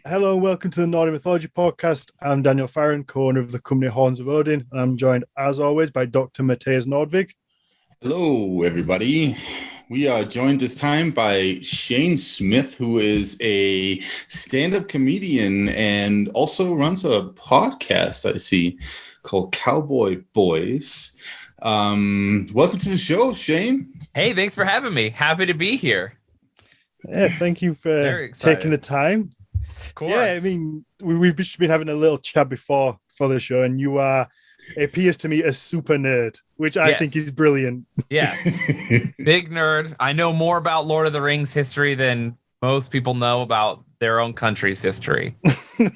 Hello and welcome to the Nordic Mythology podcast. I'm Daniel Farron, co-owner of the company Horns of Odin, and I'm joined, as always, by Dr. Mathias Nordvig. Hello, everybody. We are joined this time by Shayne Smith, who is a stand-up comedian and also runs a podcast, I see, called Cowboy Boys. Welcome to the show, Shayne. Hey, thanks for having me. Happy to be here. Yeah, thank you for taking the time. Of course. Yeah, I mean, we've just been having a little chat before for the show, and you appears to me a super nerd, which I think is brilliant. Yes. Big nerd. I know more about Lord of the Rings history than most people know about their own country's history.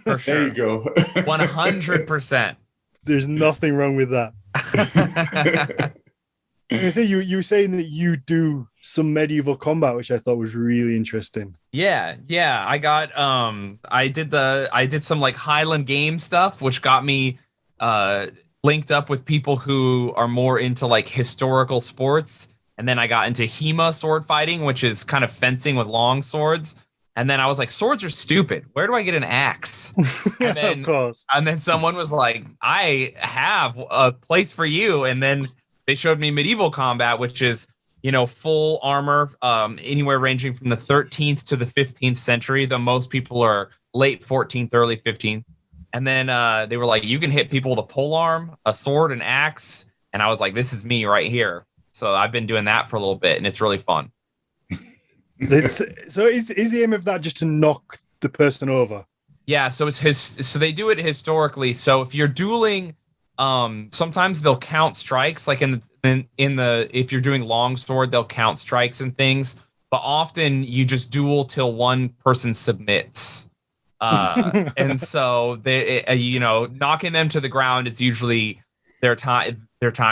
For sure. There you go. 100%. There's nothing wrong with that. You were saying that you do some medieval combat, which I thought was really interesting. Yeah. I got I did some like Highland game stuff, which got me linked up with people who are more into like historical sports. And then I got into HEMA sword fighting, which is kind of fencing with long swords. And then I was like, swords are stupid. Where do I get an axe? And then, of course. And then someone was like, I have a place for you. And then they showed me medieval combat, which is, full armor, anywhere ranging from the 13th to the 15th century. Though most people are late 14th, early 15th. And then they were like, you can hit people with a polearm, a sword, an axe. And I was like, this is me right here. So I've been doing that for a little bit, and it's really fun. So is the aim of that just to knock the person over? Yeah, so so they do it historically. So if you're dueling, sometimes they'll count strikes, like in the if you're doing longsword, they'll count strikes and things. But often you just duel till one person submits. And so they, knocking them to the ground is usually their time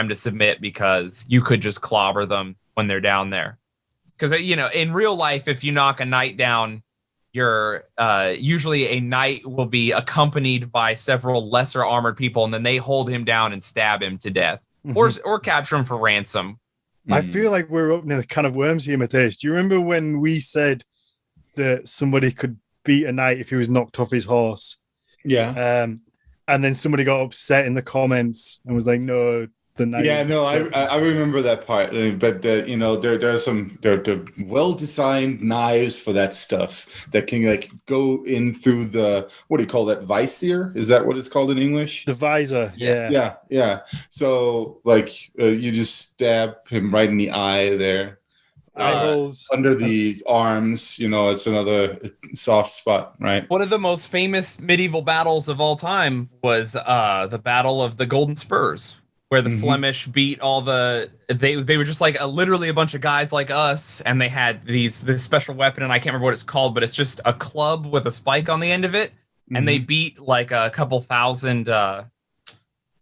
to submit, because you could just clobber them when they're down there. Because, in real life, if you knock a knight down, you're usually a knight will be accompanied by several lesser armored people, and then they hold him down and stab him to death, or capture him for ransom. I feel like we're opening a can of worms here, Mathias. Do you remember when we said that somebody could beat a knight if he was knocked off his horse? Yeah. And then somebody got upset in the comments and was like, no, the knight. Yeah, no, I remember that part. But there are some well-designed knives for that stuff that can like go in through the, what do you call that, visor? Is that what it's called in English? The visor. Yeah. So like you just stab him right in the eye there. Under the arms, it's another soft spot, right? One of the most famous medieval battles of all time was the Battle of the Golden Spurs, where the Flemish beat all they were just like literally a bunch of guys like us, and they had this special weapon, and I can't remember what it's called, but it's just a club with a spike on the end of it, and they beat like a couple thousand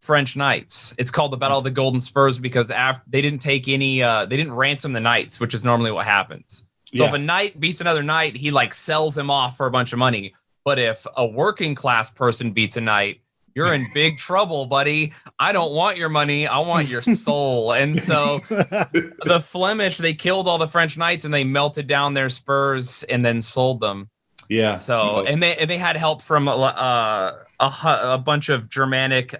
French knights. It's called the Battle of the Golden Spurs because they didn't take any they didn't ransom the knights, which is normally what happens. So if a knight beats another knight, he like sells him off for a bunch of money. But if a working class person beats a knight, you're in big trouble, buddy. I don't want your money, I want your soul. And so the Flemish, they killed all the French knights and they melted down their spurs and then sold them. Yeah. So and they had help from a bunch of Germanic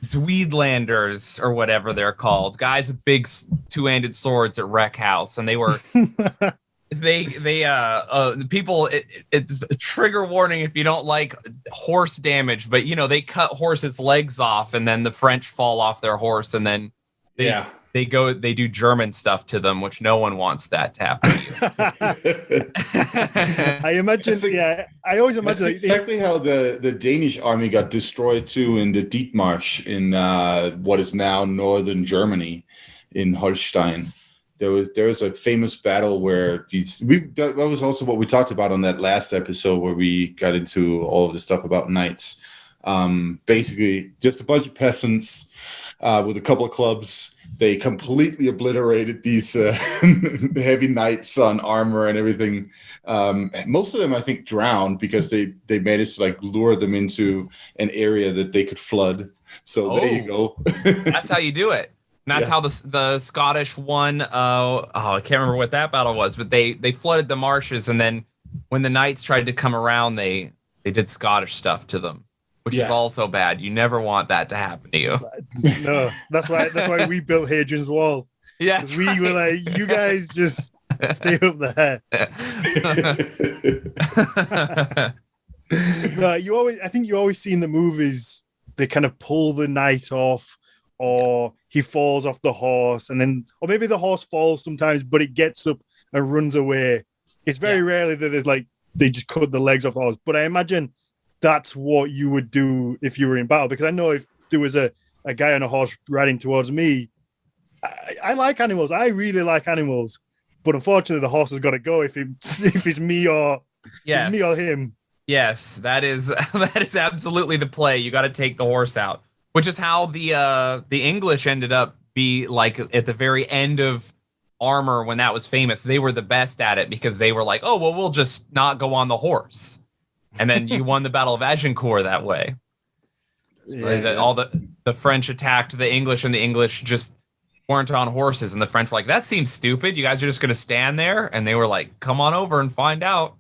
Zweedlanders or whatever they're called, guys with big two-handed swords at Wreck House, and they were the people. It's a trigger warning if you don't like horse damage, but they cut horses' legs off, and then the French fall off their horse, and then they do German stuff to them, which no one wants that to happen to you. I imagine, I always imagine that's exactly how the Danish army got destroyed too in the Dietmarsch in what is now northern Germany, in Holstein. There was a famous battle where that was also what we talked about on that last episode where we got into all of the stuff about knights. Basically, just a bunch of peasants with a couple of clubs. They completely obliterated these heavy knights on armor and everything. Most of them, I think, drowned because they managed to like lure them into an area that they could flood. So there you go. That's how you do it. And that's how the Scottish won. I can't remember what that battle was, but they flooded the marshes, and then when the knights tried to come around, they did Scottish stuff to them, which is also bad. You never want that to happen to you. No, that's why we built Hadrian's Wall. Yeah, we were like, you guys just stay up there. No, I think you always see in the movies they kind of pull the knight off, or he falls off the horse, and then, or maybe the horse falls sometimes, but it gets up and runs away. It's very rarely that there's like they just cut the legs off the horse. But I imagine that's what you would do if you were in battle, because I know if there was a guy on a horse riding towards me, I like animals. I really like animals, but unfortunately, the horse has got to go if it's me or it's me or him. Yes, that is absolutely the play. You got to take the horse out, which is how the English ended up be like at the very end of armor when that was famous. They were the best at it because they were like, oh well, we'll just not go on the horse, and then you won the Battle of Agincourt that way. All the French attacked the English, and the English just weren't on horses, and the French were like, that seems stupid. You guys are just going to stand there? And they were like, come on over and find out.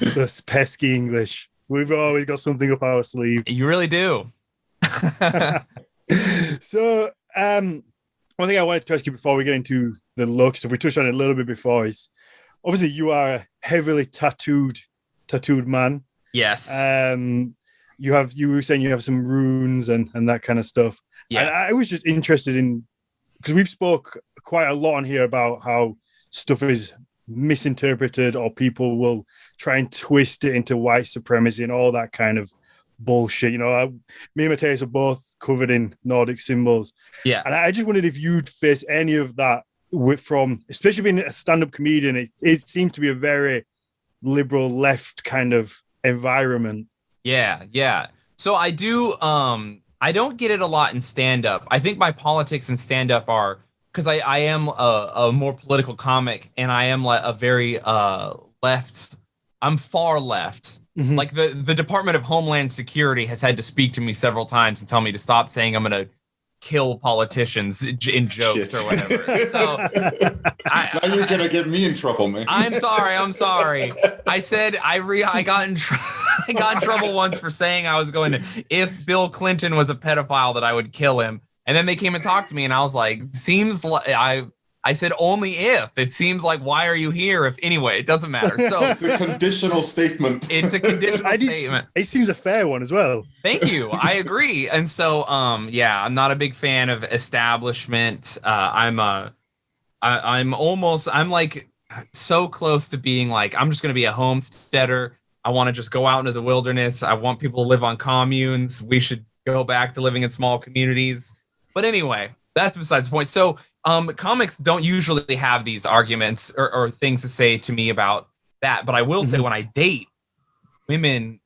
Those pesky English. We've always got something up our sleeve. You really do. So, one thing I wanted to ask you before we get into the look stuff, we touched on it a little bit before, is obviously you are a heavily tattooed man. Yes. You were saying you have some runes and that kind of stuff. Yeah. And I was just interested in, because we've spoke quite a lot on here about how stuff is misinterpreted, or people will try and twist it into white supremacy and all that kind of bullshit. You know, me and Mathias are both covered in Nordic symbols. Yeah. And I just wondered if you'd face any of that from, especially being a stand-up comedian, it seems to be a very liberal left kind of environment. Yeah. So I do, I don't get it a lot in stand-up. I think my politics in stand-up are, because I am a more political comic, and I am like a very left. I'm far left. Mm-hmm. Like the Department of Homeland Security has had to speak to me several times and tell me to stop saying I'm going to kill politicians in jokes or whatever. So now you're going to get me in trouble, man. I'm sorry. I said I got in trouble once for saying I was going to, if Bill Clinton was a pedophile, that I would kill him. And then they came and talked to me, and I was like, seems like I said only if. It seems like, why are you here? If anyway, it doesn't matter. So it's a conditional statement. It's a conditional statement. It seems a fair one as well. Thank you. I agree. And so I'm not a big fan of establishment. I'm like so close to being like, I'm just gonna be a homesteader. I want to just go out into the wilderness. I want people to live on communes. We should go back to living in small communities. But anyway, that's besides the point. So comics don't usually have these arguments or things to say to me about that. But I will say, when I date, women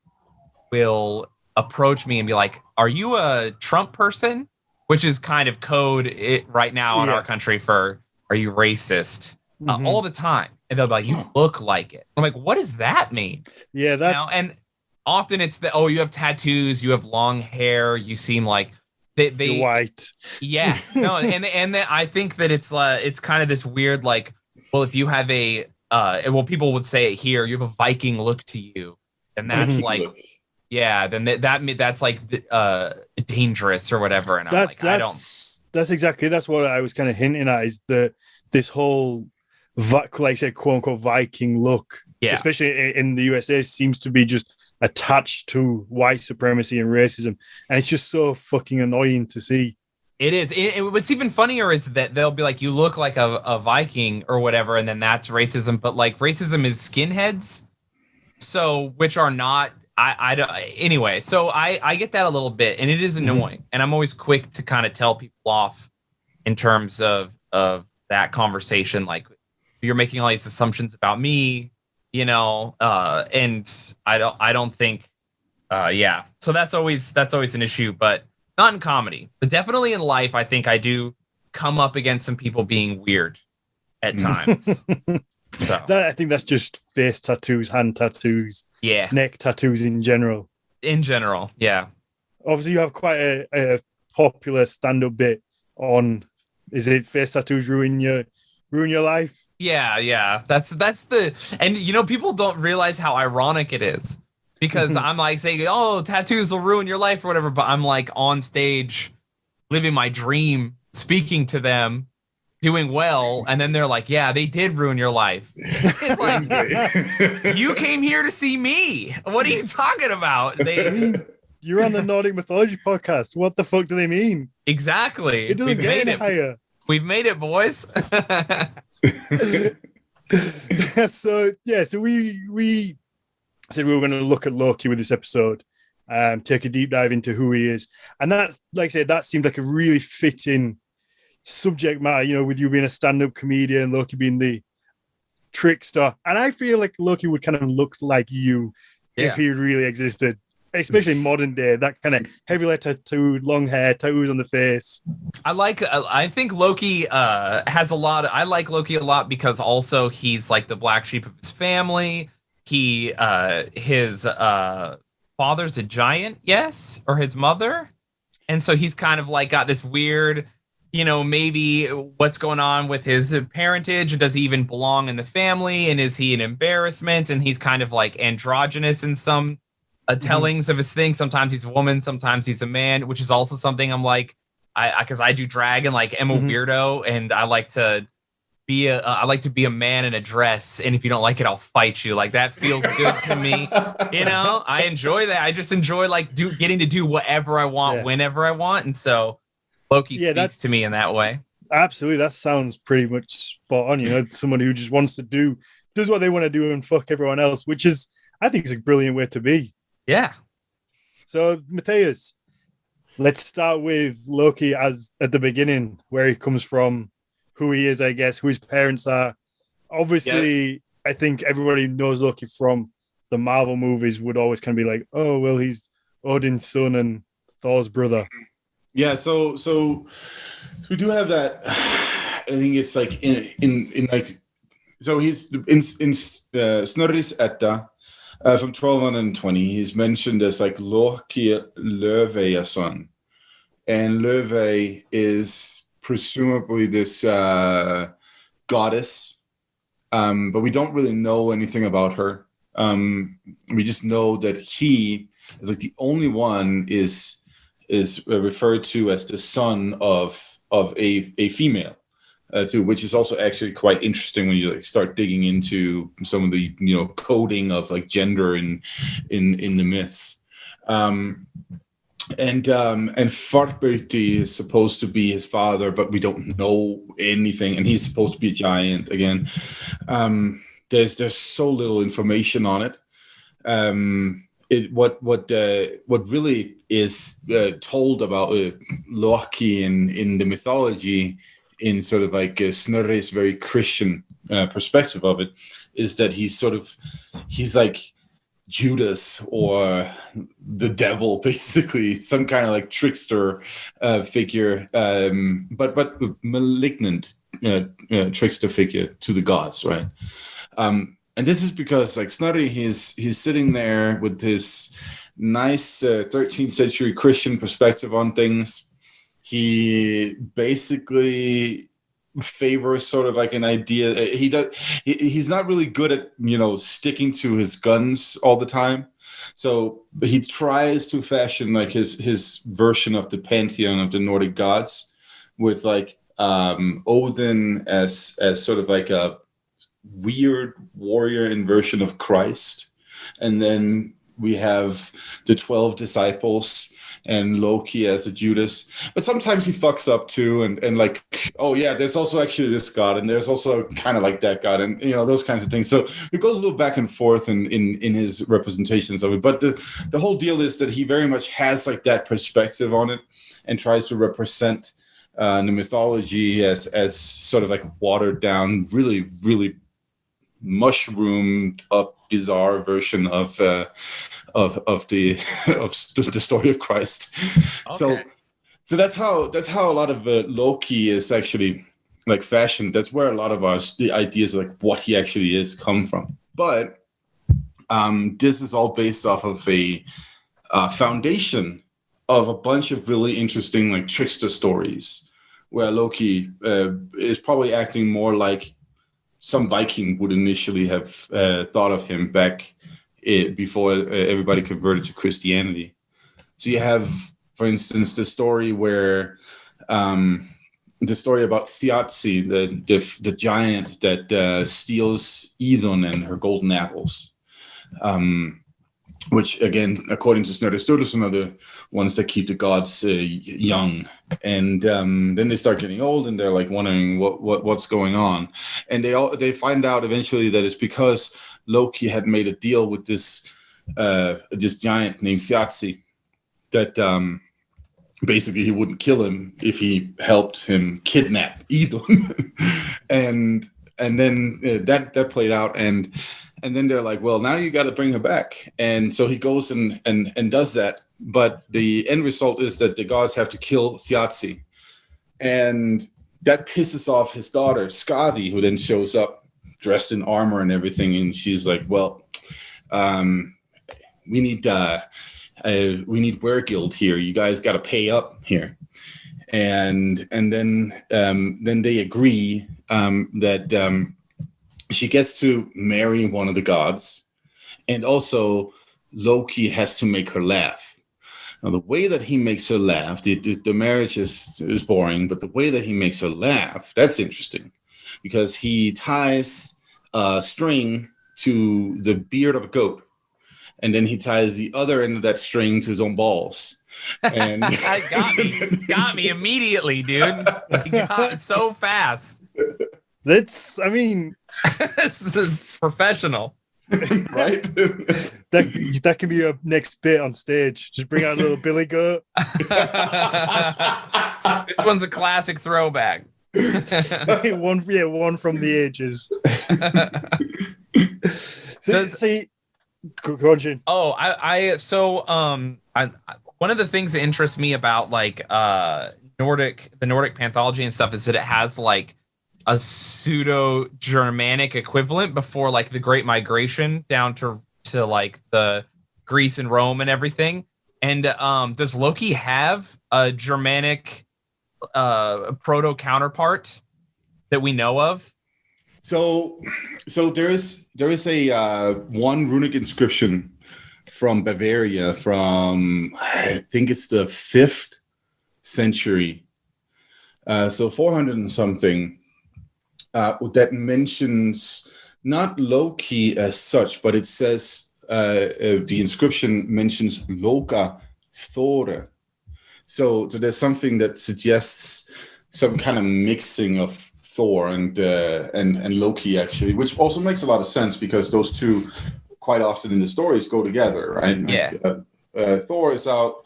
will approach me and be like, are you a Trump person? Which is kind of code right now in our country for, are you racist? All the time. And they'll be like, you look like it. I'm like, what does that mean? Yeah, that's... And often it's you have tattoos, you have long hair, you seem like You're white. Yeah. No, and I think that it's kind of this weird, like, well, if you have people would say it here, you have a Viking look to you, and that's like, yeah, then that's like dangerous or whatever. And I'm like, I don't. That's what I was kind of hinting at, is this whole, like I said, quote unquote Viking look, especially in the USA, seems to be just attached to white supremacy and racism, and it's just so fucking annoying to see. It is. What's even funnier is that they'll be like, you look like a Viking or whatever, and then that's racism. But like, racism is skinheads, so which are not. I don't. Anyway, so I get that a little bit, and it is annoying. And I'm always quick to kind of tell people off in terms of that conversation. Like, you're making all these assumptions about me. And I don't think, So that's always an issue, but not in comedy, but definitely in life. I think I do come up against some people being weird at times. So I think that's just face tattoos, hand tattoos, neck tattoos in general. Yeah. Obviously, you have quite a popular stand-up bit on. Is it face tattoos ruin your ruin your life. Yeah. That's the, and you know, people don't realize how ironic it is, because I'm like saying, oh, tattoos will ruin your life or whatever, but I'm like on stage living my dream, speaking to them, doing well, and then they're like, yeah, they did ruin your life. It's like, you came here to see me. What are you talking about? You're on the Nordic Mythology podcast. What the fuck do they mean? Exactly. It doesn't get any higher. We've made it, boys. So we said we were going to look at Loki with this episode, take a deep dive into who he is, and that, like I said, that seemed like a really fitting subject matter. You know, with you being a stand-up comedian, Loki being the trickster, and I feel like Loki would kind of look like you if he really existed. Especially modern day, that kind of heavily tattooed, long hair, tattoos on the face. I think Loki has a lot. I like Loki a lot because also he's like the black sheep of his family. His father's a giant, yes, or his mother, and so he's kind of like got this weird, you know, maybe what's going on with his parentage. Does he even belong in the family? And is he an embarrassment? And he's kind of like androgynous in some tellings of his thing. Sometimes he's a woman, sometimes he's a man, which is also something I'm like, because I do drag and like am a weirdo, and I like to be a man in a dress, and if you don't like it, I'll fight you. Like, that feels good to me. You know, I enjoy that. I just enjoy like getting to do whatever I want whenever I want, and so Loki speaks to me in that way. Absolutely, that sounds pretty much spot on. You know, somebody who just wants to does what they want to do and fuck everyone else, which is, I think, is a brilliant way to be. Yeah. So, Matthias, let's start with Loki as at the beginning, where he comes from, who he is, I guess, who his parents are. Obviously, I think everybody knows Loki from the Marvel movies would always kind of be like, oh, well, he's Odin's son and Thor's brother. Yeah, so we do have that. I think it's like in like, so he's in Snorri's Edda. From 1220, he's mentioned as like Loki Lövejason, and Löve is presumably this goddess, but we don't really know anything about her. We just know that he is like the only one is referred to as the son of a female. Too, which is also actually quite interesting when you like start digging into some of the, you know, coding of like gender in the myths. And Fartböti is supposed to be his father, but we don't know anything, and he's supposed to be a giant again. There's so little information on it. What really is told about Loki in the mythology, in sort of like Snorri's very Christian perspective of it, is that he's like Judas or the devil, basically, some kind of like trickster figure, but malignant trickster figure to the gods, right? And this is because like Snorri, he's sitting there with his nice 13th century Christian perspective on things. He basically favors sort of like an idea. He's not really good at, you know, sticking to his guns all the time. So he tries to fashion like his version of the pantheon of the Nordic gods, with like Odin as sort of like a weird warrior inversion of Christ. And then we have the 12 disciples and Loki as a Judas, but sometimes he fucks up too, and like, oh yeah, there's also actually this god, and there's also kind of like that god, and you know, those kinds of things. So it goes a little back and forth in his representations of it, but the whole deal is that he very much has like that perspective on it, and tries to represent the mythology as sort of like a watered down, really, really mushroomed up, bizarre version of the story of Christ. Okay. So that's how a lot of Loki is actually like fashioned. That's where a lot of the ideas of like what he actually is come from. But this is all based off of a foundation of a bunch of really interesting like trickster stories where Loki is probably acting more like some Viking would initially have thought of him back before everybody converted to Christianity. So you have, for instance, the story where the story about Thjazi, the giant that steals Idun and her golden apples, which again, according to Snorri Sturluson, are the ones that keep the gods young. And then they start getting old, and they're like wondering what's going on. And they find out eventually that it's because Loki had made a deal with this giant named Thjazi that basically he wouldn't kill him if he helped him kidnap Idun. and then that played out, and then they're like, well, now you got to bring her back. And so he goes and does that. But the end result is that the gods have to kill Thjazi. And that pisses off his daughter, Skadi, who then shows up dressed in armor and everything. And she's like, well, we need Wergild here. You guys got to pay up here. And then they agree that she gets to marry one of the gods, and also Loki has to make her laugh. Now, the way that he makes her laugh, the marriage is boring, but the way that he makes her laugh, that's interesting, because he ties a string to the beard of a goat, and then he ties the other end of that string to his own balls. And got me immediately, dude. Got it so fast. This is professional. Right? that can be your next bit on stage. Just bring out a little billy goat. This one's a classic throwback. one from the ages. Go on, Shane. One of the things that interests me about like the Nordic mythology and stuff is that it has like a pseudo-Germanic equivalent before like the Great Migration down to like the Greece and Rome and everything. And does Loki have a Germanic proto counterpart that we know of? So there is a one runic inscription from Bavaria from, I think it's the 5th century, so 400 and something, that mentions not Loki as such, but it says the inscription mentions Loka Thor. So there's something that suggests some kind of mixing of Thor and Loki, actually, which also makes a lot of sense because those two quite often in the stories go together, right? Yeah. Thor is out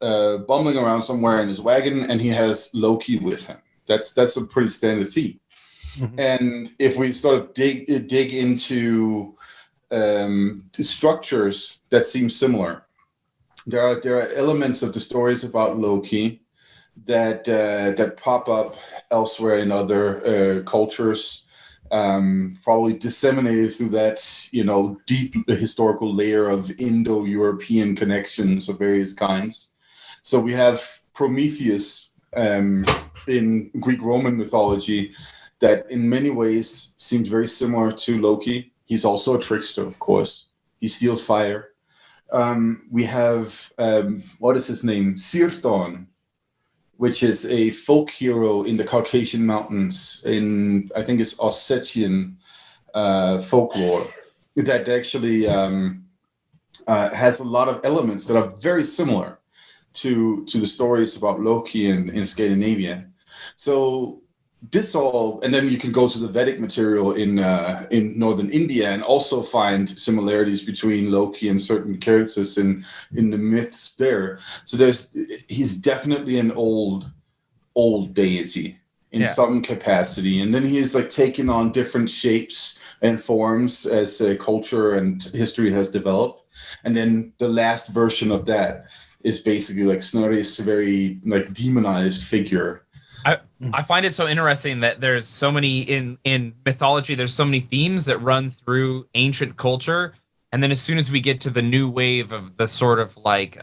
bumbling around somewhere in his wagon, and he has Loki with him. That's a pretty standard theme. Mm-hmm. And if we sort of dig into the structures that seem similar, there are elements of the stories about Loki that pop up elsewhere in other cultures, probably disseminated through that deep historical layer of Indo-European connections of various kinds. So we have Prometheus in Greek-Roman mythology that in many ways seems very similar to Loki. He's also a trickster, of course. He steals fire. We have, what is his name? Sirton, which is a folk hero in the Caucasian mountains in, I think it's Ossetian folklore, that actually has a lot of elements that are very similar to the stories about Loki in Scandinavia. So this all, and then you can go to the Vedic material in northern India and also find similarities between Loki and certain characters in the myths there. So he's definitely an old deity in some capacity, and then he's like taken on different shapes and forms as culture and history has developed. And then the last version of that is basically like Snorri's very like demonized figure. I find it so interesting that there's so many in mythology, there's so many themes that run through ancient culture. And then as soon as we get to the new wave of the sort of like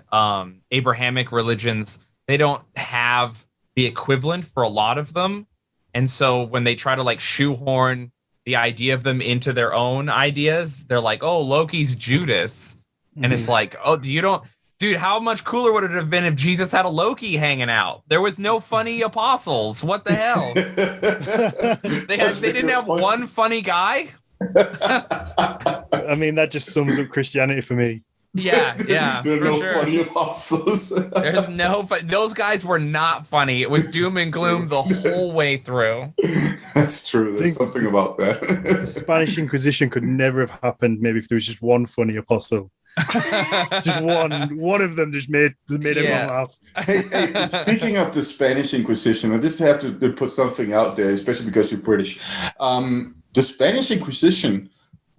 Abrahamic religions, they don't have the equivalent for a lot of them. And so when they try to like shoehorn the idea of them into their own ideas, they're like, oh, Loki's Judas. And it's like, oh, dude, how much cooler would it have been if Jesus had a Loki hanging out? There was no funny apostles. What the hell? They didn't have one funny guy. I mean, that just sums up Christianity for me. Yeah, there are for no sure. funny apostles. There's those guys were not funny. It was doom and gloom the whole way through. That's true. There's something about that. The Spanish Inquisition could never have happened maybe if there was just one funny apostle. Just one of them just made everyone laugh. Hey, speaking of the Spanish Inquisition, I just have to put something out there, especially because you're British. The Spanish Inquisition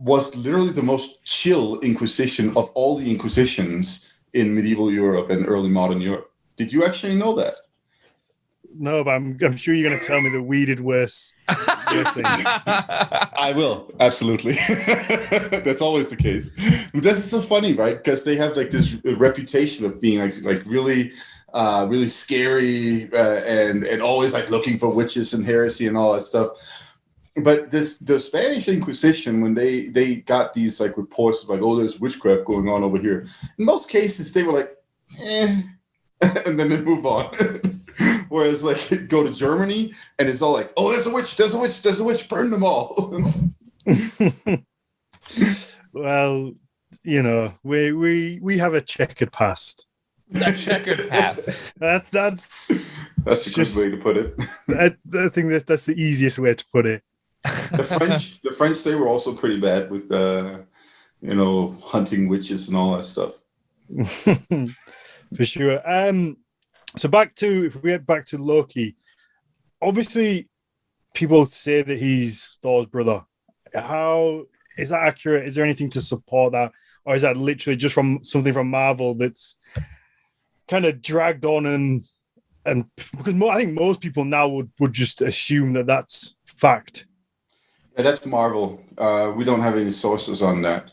was literally the most chill Inquisition of all the Inquisitions in medieval Europe and early modern Europe. Did you actually know that? No, but I'm sure you're going to tell me that we did worse things. I will, absolutely. That's always the case. But this is so funny, right? Because they have like this reputation of being like really, really scary and always like looking for witches and heresy and all that stuff. But the Spanish Inquisition, when they got these like reports of like, oh, there's witchcraft going on over here. In most cases, they were like, and then they move on. Whereas like go to Germany and it's all like, oh, there's a witch, burn them all. Well, you know, we have a checkered past. A checkered past. That's a good way to put it. I think that's the easiest way to put it. The French, they were also pretty bad with hunting witches and all that stuff. For sure. So if we get back to Loki, obviously people say that he's Thor's brother. How is that accurate? Is there anything to support that, or is that literally just from something from Marvel that's kind of dragged on and because I think most people now would just assume that that's fact. Yeah, that's Marvel. We don't have any sources on that.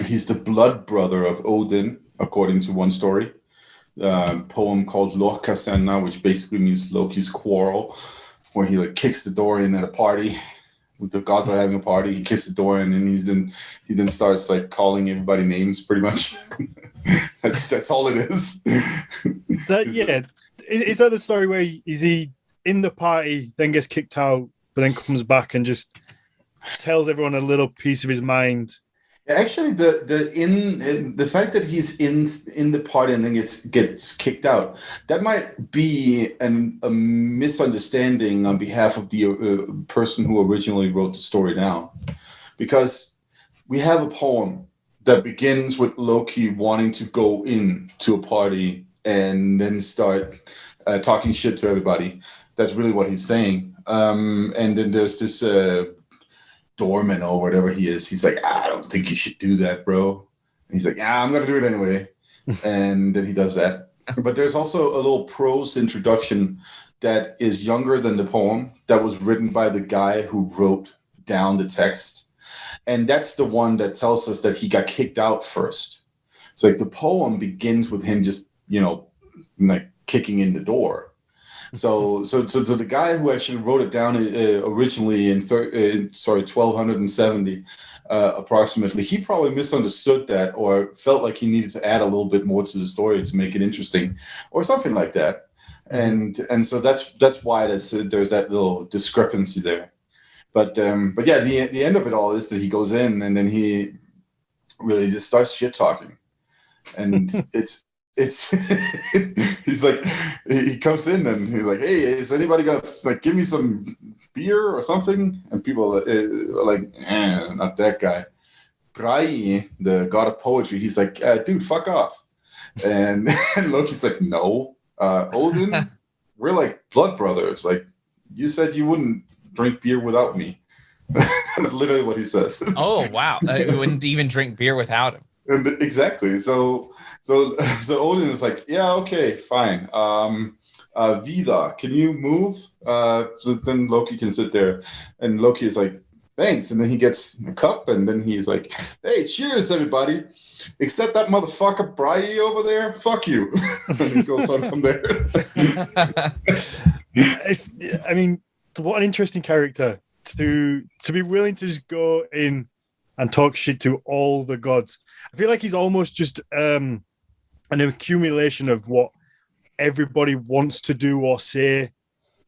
He's the blood brother of Odin, according to one story. Poem called Lokasenna, which basically means Loki's quarrel, where he like kicks the door in at a party. The gods are having a party. He kicks the door in, and he then starts like calling everybody names, pretty much. that's all it is. Is that the story where he in the party, then gets kicked out, but then comes back and just tells everyone a little piece of his mind? Actually, the fact that he's in the party and then gets kicked out, that might be a misunderstanding on behalf of the person who originally wrote the story down, because we have a poem that begins with Loki wanting to go in to a party and then start talking shit to everybody. That's really what he's saying. And then there's this doorman or whatever he is. He's like, I don't think you should do that, bro. And he's like, yeah, I'm going to do it anyway. And then he does that. But there's also a little prose introduction that is younger than the poem that was written by the guy who wrote down the text. And that's the one that tells us that he got kicked out first. It's like the poem begins with him just, like kicking in the door. So the guy who actually wrote it down originally in 1270, approximately, he probably misunderstood that or felt like he needed to add a little bit more to the story to make it interesting, or something like that. And so that's why there's that little discrepancy there. But yeah, the end of it all is that he goes in and then he really just starts shit talking, and it's he's like, he comes in and he's like, hey, is anybody gonna like give me some beer or something? And people are like, not that guy. Bragi, the god of poetry, he's like, dude, fuck off. And Loki's like, no, Odin, we're like blood brothers. Like, you said you wouldn't drink beer without me. That's literally what he says. Oh wow, we wouldn't even drink beer without him. And exactly. So Odin is like, yeah, okay, fine. Vida, can you move? So then Loki can sit there, and Loki is like, thanks. And then he gets a cup, and then he's like, hey, cheers, everybody. Except that motherfucker Bri over there, fuck you. And he goes on from there. I mean, what an interesting character to be willing to just go in and talk shit to all the gods. I feel like he's almost just an accumulation of what everybody wants to do or say,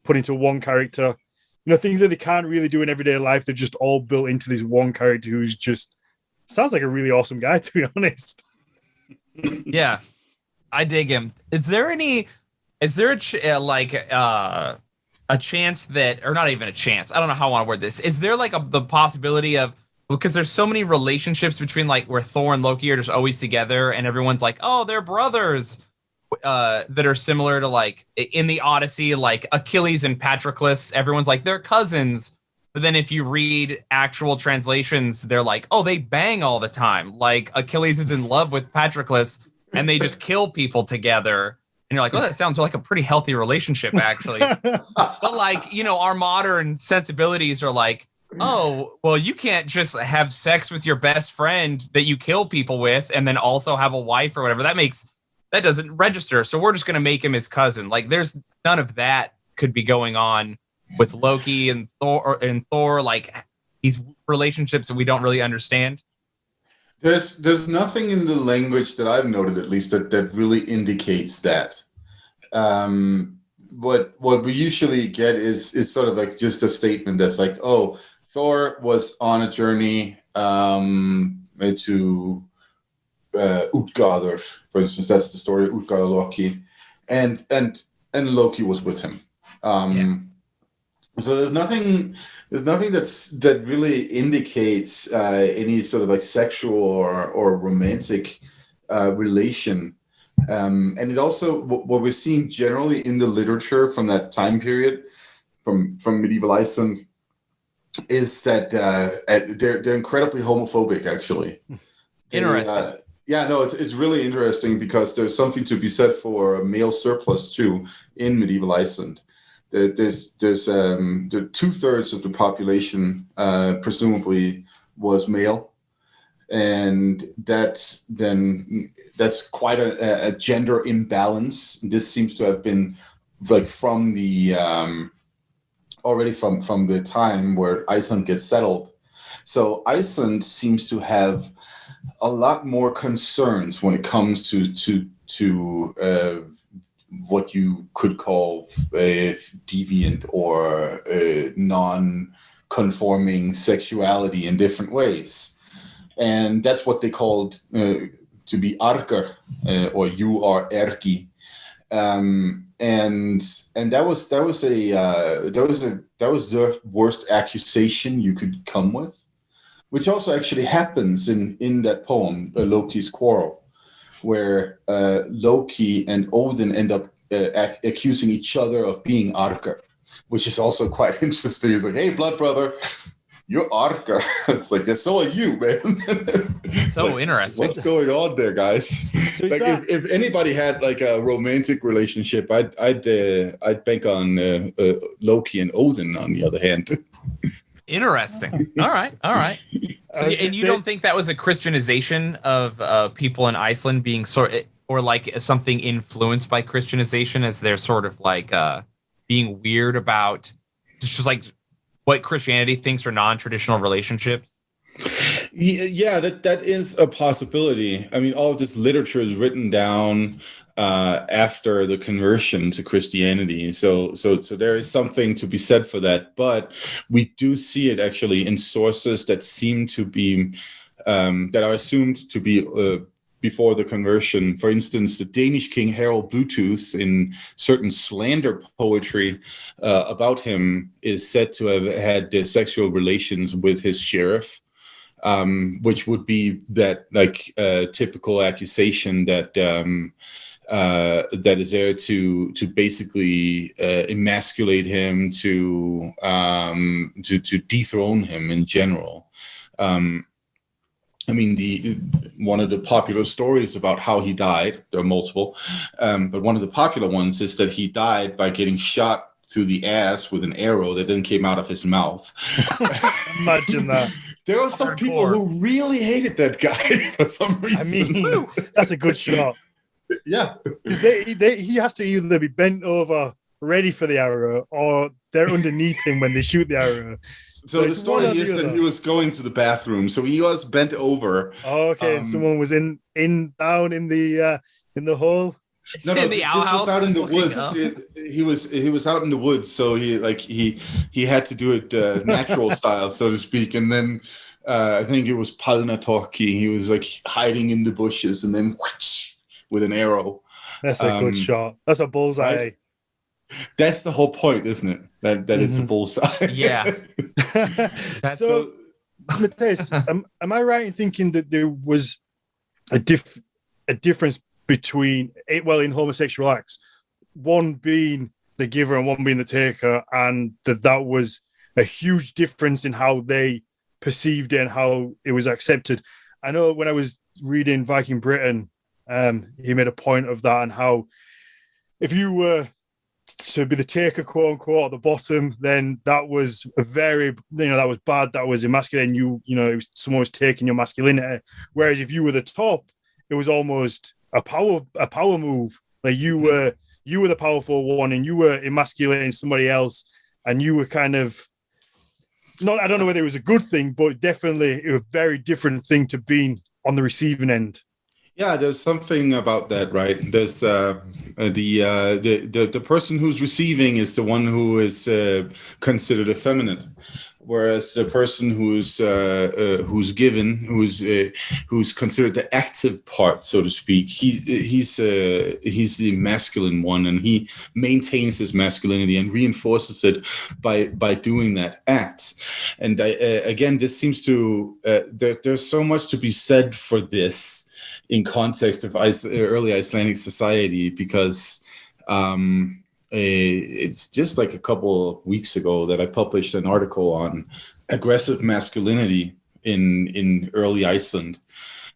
put into one character. You know, things that they can't really do in everyday life, they're just all built into this one character who's just sounds like a really awesome guy, to be honest. Yeah, I dig him. Is there a chance that, or not even a chance, I don't know how I want to word this. Is there like the possibility of, because there's so many relationships between like where Thor and Loki are just always together and everyone's like, oh, they're brothers, that are similar to like in the Odyssey, like Achilles and Patroclus, everyone's like they're cousins. But then if you read actual translations, they're like, oh, they bang all the time. Like Achilles is in love with Patroclus and they just kill people together. And you're like, oh, that sounds like a pretty healthy relationship, actually. But like, you know, our modern sensibilities are like, oh, well, you can't just have sex with your best friend that you kill people with and then also have a wife or whatever. That doesn't register. So we're just going to make him his cousin. Like there's none of that could be going on with Loki and Thor, like these relationships that we don't really understand. There's nothing in the language that I've noted, at least, that really indicates that. What we usually get is sort of like just a statement that's like, oh, Thor was on a journey to Utgarður, for instance. That's the story of Utgarður Loki, and Loki was with him. So there's nothing that really indicates any sort of like sexual or romantic relation. And it also, what we're seeing generally in the literature from that time period, from medieval Iceland, is that they're incredibly homophobic, actually. Interesting. It's really interesting because there's something to be said for male surplus too in medieval Iceland. There's 2/3 of the population presumably was male, and that's quite a gender imbalance. This seems to have been like from the already from the time where Iceland gets settled. So Iceland seems to have a lot more concerns when it comes to what you could call a deviant or a non-conforming sexuality in different ways. And that's what they called to be arker, or you are erki. And that was the worst accusation you could come with, which also actually happens in that poem, Loki's Quarrel, where Loki and Odin end up accusing each other of being Arker, which is also quite interesting. It's like, hey, blood brother, you're Arker. It's like, so are you, man. So like, interesting. What's going on there, guys? So like, if anybody had like a romantic relationship, I'd bank on Loki and Odin. On the other hand. Interesting. All right. So, and you don't think that was a Christianization of people in Iceland being or like something influenced by Christianization, as they're sort of like being weird about just like what Christianity thinks are non-traditional relationships? Yeah, that is a possibility. I mean, all of this literature is written down after the conversion to Christianity. So there is something to be said for that. But we do see it actually in sources that seem to be, that are assumed to be before the conversion. For instance, the Danish king Harald Bluetooth, in certain slander poetry about him, is said to have had sexual relations with his sheriff. Which would be that like typical accusation that that is there to basically emasculate him, to dethrone him in general. I mean, one of the popular stories about how he died, there are multiple, but one of the popular ones is that he died by getting shot through the ass with an arrow that then came out of his mouth. Imagine that. There were some people who really hated that guy for some reason. I mean, that's a good shot. Yeah. He has to either be bent over, ready for the arrow, or they're underneath him when they shoot the arrow. So the story is that he was going to the bathroom, so he was bent over. Okay, and someone was down in the hole. No, this was out in the woods. He was out in the woods, so he had to do it natural style, so to speak. And then I think it was Palnatoki. He was like hiding in the bushes, and then with an arrow. That's a good shot. That's a bullseye. Right? That's the whole point, isn't it? That it's a bullseye. Yeah. So, Mathias, am I right in thinking that there was a difference between in homosexual acts, one being the giver and one being the taker, and that was a huge difference in how they perceived it and how it was accepted? I know when I was reading Viking Britain, he made a point of that, and how if you were to be the taker, quote unquote, at the bottom, then that was that was bad, that was emasculating. Someone was taking your masculinity. Whereas if you were the top, it was almost a power move. Like you were the powerful one, and you were emasculating somebody else, and you were kind of I don't know whether it was a good thing, but definitely it was a very different thing to being on the receiving end. Yeah, there's something about that, right? There's the person who's receiving is the one who is considered effeminate, whereas the person who's given, who's considered the active part, so to speak, he's the masculine one, and he maintains his masculinity and reinforces it by doing that act. And again, this seems to there's so much to be said for this in context of early Icelandic society, because it's just like a couple of weeks ago that I published an article on aggressive masculinity in early Iceland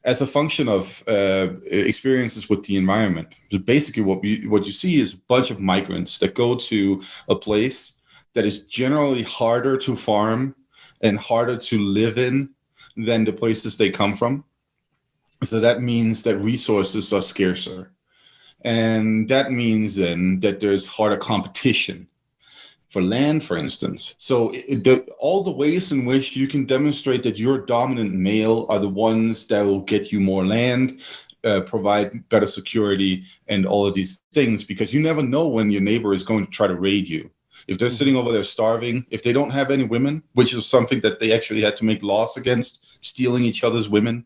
as a function of experiences with the environment. So basically what you see is a bunch of migrants that go to a place that is generally harder to farm and harder to live in than the places they come from. So that means that resources are scarcer. And that means then that there's harder competition for land, for instance. So all the ways in which you can demonstrate that your dominant male are the ones that will get you more land, provide better security, and all of these things, because you never know when your neighbor is going to try to raid you. If they're sitting over there starving, if they don't have any women, which is something that they actually had to make laws against, stealing each other's women,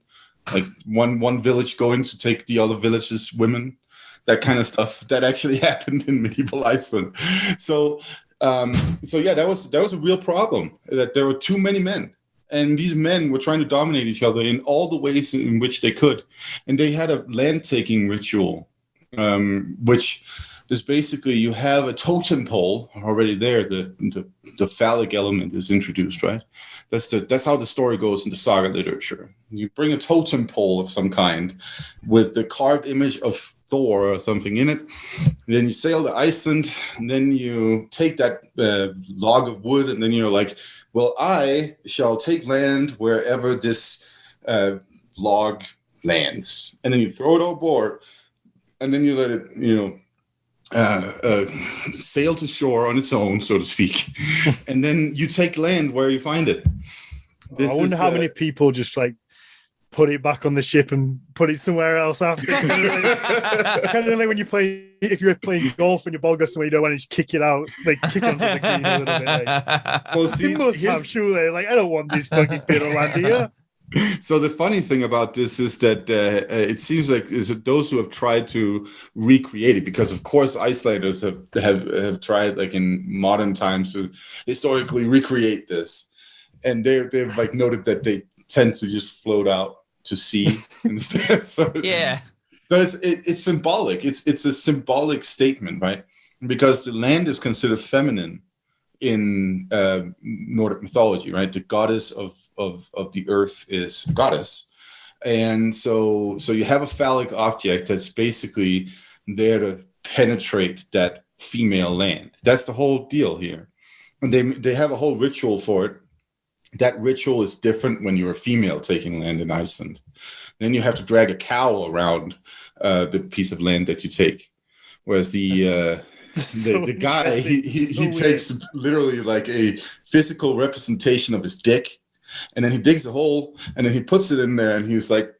like one village going to take the other village's women, that kind of stuff, that actually happened in medieval Iceland. So yeah, that was a real problem, that there were too many men, and these men were trying to dominate each other in all the ways in which they could. And they had a land taking ritual, which is basically, you have a totem pole already there. The phallic element is introduced, right? That's how the story goes in the saga literature. You bring a totem pole of some kind with the carved image of Thor or something in it. And then you sail to Iceland, and then you take that log of wood, and then you're like, well, I shall take land wherever this log lands. And then you throw it overboard, and then you let it, sail to shore on its own, so to speak. And then you take land where you find it. I wonder how many people just like put it back on the ship and put it somewhere else after. Kind of like when if you're playing golf and your ball goes somewhere you don't want to just kick it out, like kick onto the green a little bit. Like, well, see, you must have surely, like, I don't want this fucking bit of land here. So the funny thing about this is that it seems like those who have tried to recreate it, because of course Icelanders have tried, like in modern times, to historically recreate this, and they've like noted that they tend to just float out to sea instead. So yeah, so it's symbolic. It's a symbolic statement, right? Because the land is considered feminine in Nordic mythology, right? The goddess of the earth is a goddess, and so you have a phallic object that's basically there to penetrate that female land. That's the whole deal here. And they have a whole ritual for it. That ritual is different when you're a female taking land in Iceland. Then you have to drag a cow around the piece of land that you take. Whereas the guy, he takes literally like a physical representation of his dick, and then he digs a hole, and then he puts it in there, and he's like,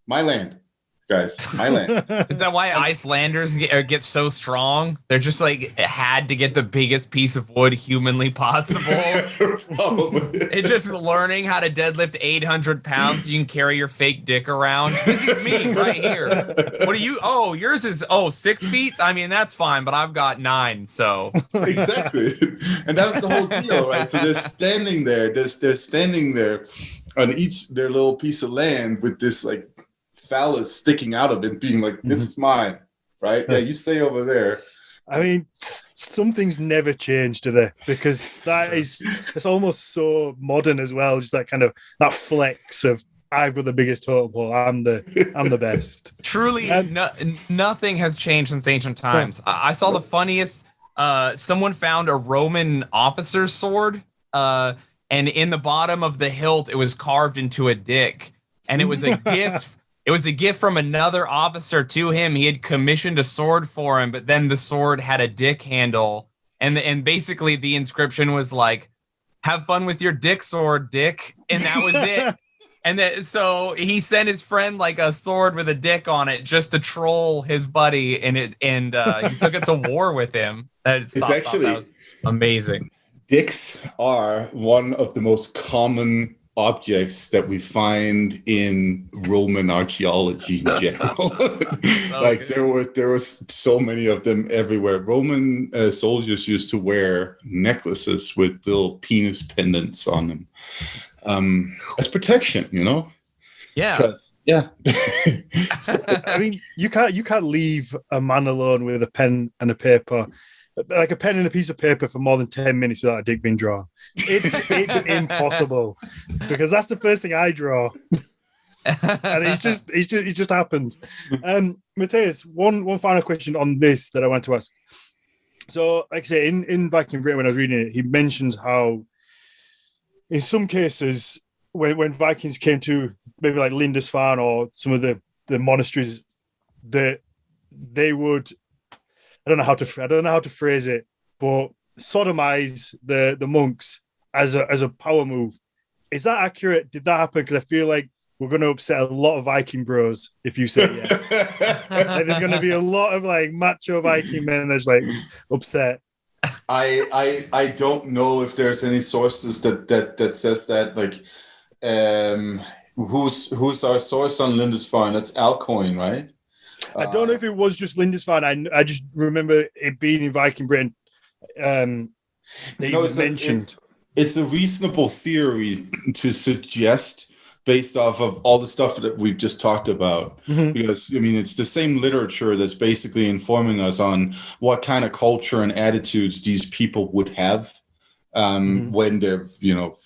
my land. Guys, my land. Is that why Icelanders get so strong? They're just like had to get the biggest piece of wood humanly possible. It's just learning how to deadlift 800 pounds so you can carry your fake dick around. This is me right here. What are you? Oh, yours is 6 feet. I mean, that's fine, but I've got 9. So exactly, and that's the whole deal, right? So they're standing there. They're standing there on each their little piece of land with this like phallus sticking out of it, being like, this is mine, right? Yeah, you stay over there. I mean, some things never change, do they? Because it's almost so modern as well. Just that kind of that flex of I've got the biggest totem pole. I'm the best. Truly, nothing has changed since ancient times. I saw the funniest. Someone found a Roman officer's sword, and in the bottom of the hilt, it was carved into a dick, and it was a gift. It was a gift from another officer to him. He had commissioned a sword for him, but then the sword had a dick handle. And basically the inscription was like, have fun with your dick sword, dick. And that was it. And then so he sent his friend like a sword with a dick on it just to troll his buddy. And he took it to war with him. That was amazing. Dicks are one of the most common objects that we find in Roman archaeology in general. Like there were so many of them everywhere. Roman soldiers used to wear necklaces with little penis pendants on them as protection, you know. Yeah. Yeah. So, I mean, you can't leave a man alone with a pen and a paper. Like a pen and a piece of paper for more than 10 minutes without a dick being drawn. It's impossible, because that's the first thing I draw. And it just happens. Matthias, one final question on this that I want to ask. So, like I say, in Viking Britain, when I was reading it, he mentions how in some cases when Vikings came to maybe like Lindisfarne or some of the monasteries, that they would, I don't know how to phrase it, but sodomize the monks as a power move. Is that accurate? Did that happen? Because I feel like we're going to upset a lot of Viking bros if you say yes. Like, there's going to be a lot of like macho Viking men that's like upset. I don't know if there's any sources that says that. Like, who's our source on Lindisfarne? That's Alcoin, right? I don't know if it was just Lindisfarne. I just remember it being in Viking Britain. It's a reasonable theory to suggest based off of all the stuff that we've just talked about. Mm-hmm. Because, I mean, it's the same literature that's basically informing us on what kind of culture and attitudes these people would have when they're, you know,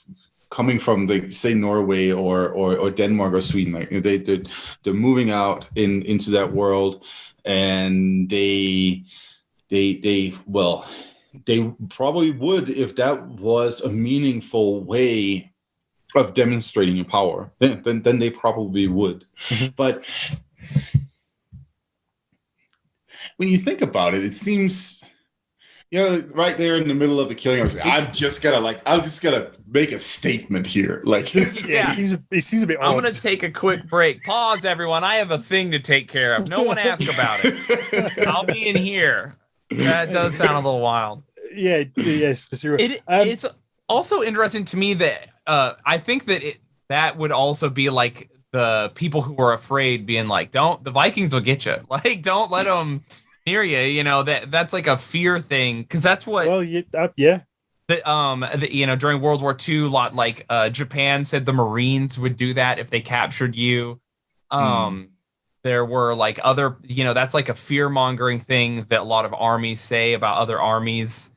coming from, like, say, Norway or Denmark or Sweden. Like, they're moving out into that world, and they probably would, if that was a meaningful way of demonstrating your power, then they probably would. Mm-hmm. But when you think about it, it seems, you know, right there in the middle of the killing, I was like, I'm just gonna make a statement here. Like, it seems a bit odd. I'm gonna take a quick break. Pause, everyone. I have a thing to take care of. No one asked about it. I'll be in here. That does sound a little wild. Yeah, yes, for sure. It's also interesting to me that I think that would also be like the people who are afraid being like, the Vikings will get you. Like, don't let them near you. You know, that's like a fear thing, because that's what. Well, yeah. You know, during World War II, like Japan said the Marines would do that if they captured you. There were like other, you know, that's like a fear mongering thing that a lot of armies say about other armies.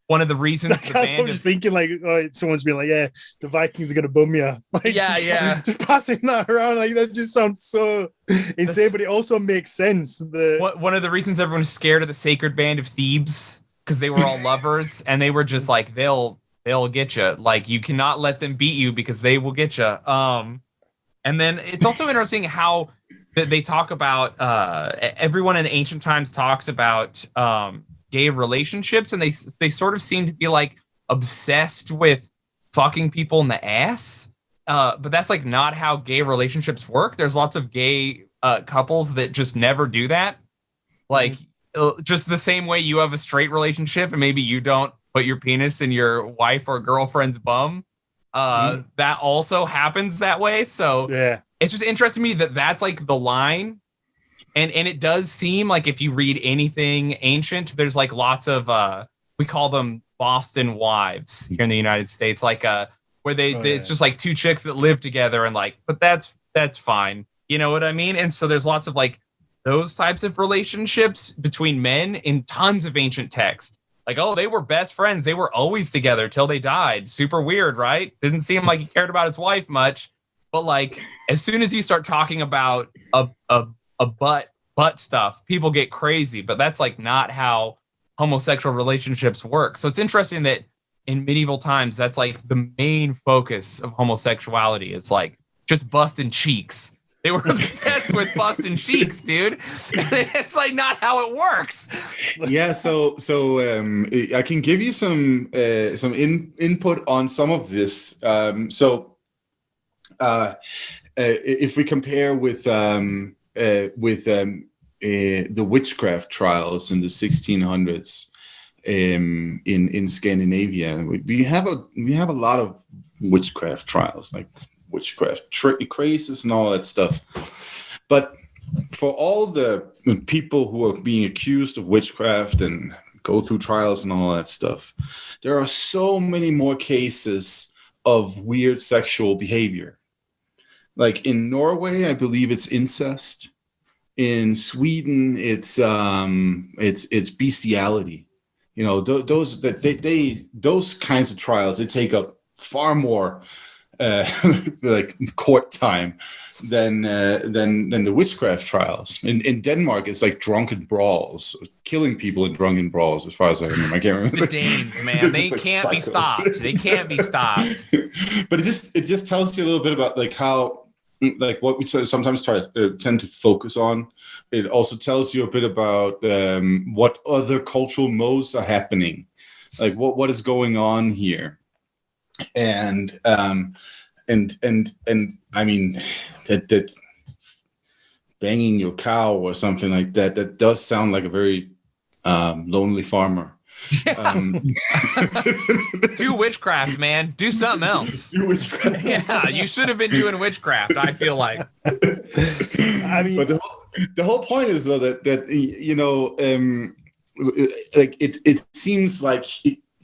one of the reasons the band I was just thinking, like, someone's been like, yeah, the Vikings are gonna bum you. Like, yeah. Just passing that around, like, that just sounds so insane, but it also makes sense. One of the reasons everyone's scared of the Sacred Band of Thebes, because they were all lovers, and they were just like, they'll get you. Like, you cannot let them beat you because they will get you. And then it's also interesting how they talk about everyone in ancient times talks about gay relationships, and they sort of seem to be like obsessed with fucking people in the ass. But that's like not how gay relationships work. There's lots of gay couples that just never do that. Like just the same way you have a straight relationship and maybe you don't put your penis in your wife or girlfriend's bum. That also happens that way. So yeah, it's just interesting to me that that's like the line. And it does seem like if you read anything ancient, there's like lots of we call them Boston wives here in the United States, like where it's just like two chicks that live together and like, but that's fine. You know what I mean? And so there's lots of like those types of relationships between men in tons of ancient texts. Like, oh, they were best friends. They were always together till they died. Super weird, right? Didn't seem like he cared about his wife much. But like, as soon as you start talking about a butt stuff, people get crazy. But that's like not how homosexual relationships work. So it's interesting that in medieval times, that's like the main focus of homosexuality. It's like just busting cheeks. They were obsessed with busting cheeks, dude. It's like not how it works. Yeah, so I can give you some input on some of this. If we compare with the witchcraft trials in the 1600s in Scandinavia, we have a lot of witchcraft trials, like witchcraft crazes and all that stuff. But for all the people who are being accused of witchcraft and go through trials and all that stuff, there are so many more cases of weird sexual behavior. Like in Norway, I believe it's incest. In Sweden, it's bestiality. You know, those kinds of trials, they take up far more like court time than the witchcraft trials. In Denmark, it's like drunken brawls, killing people in drunken brawls. As far as I remember, I can't remember. The Danes, man, they like can't be stopped. They can't be stopped. But it just tells you a little bit about like how, like what we sometimes tend to focus on. It also tells you a bit about what other cultural modes are happening, like what is going on here. And I mean that banging your cow or something like that does sound like a very lonely farmer. Do witchcraft, man. Do something else. Do witchcraft. Yeah, you should have been doing witchcraft, I feel like. I mean, but the whole point is though that you know, like it seems like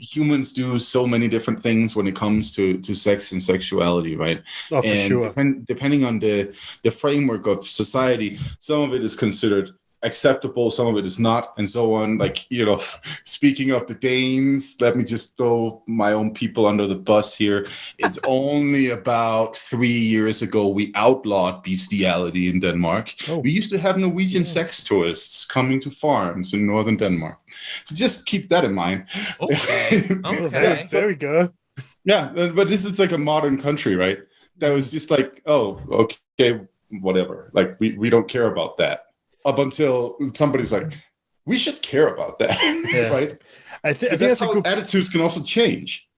humans do so many different things when it comes to sex and sexuality, right? Oh, for sure. Depending on the framework of society, some of it is considered acceptable, some of it is not, and so on. Like, you know, speaking of the Danes, let me just throw my own people under the bus here. It's only about 3 years ago we outlawed bestiality in Denmark. Oh. We used to have Norwegian sex tourists coming to farms in northern Denmark. So just keep that in mind. Okay. There we go. Yeah, but this is like a modern country, right? That was just like, oh, okay, whatever. Like we don't care about that. Up until somebody's like, we should care about that, right? I think that's how attitudes can also change.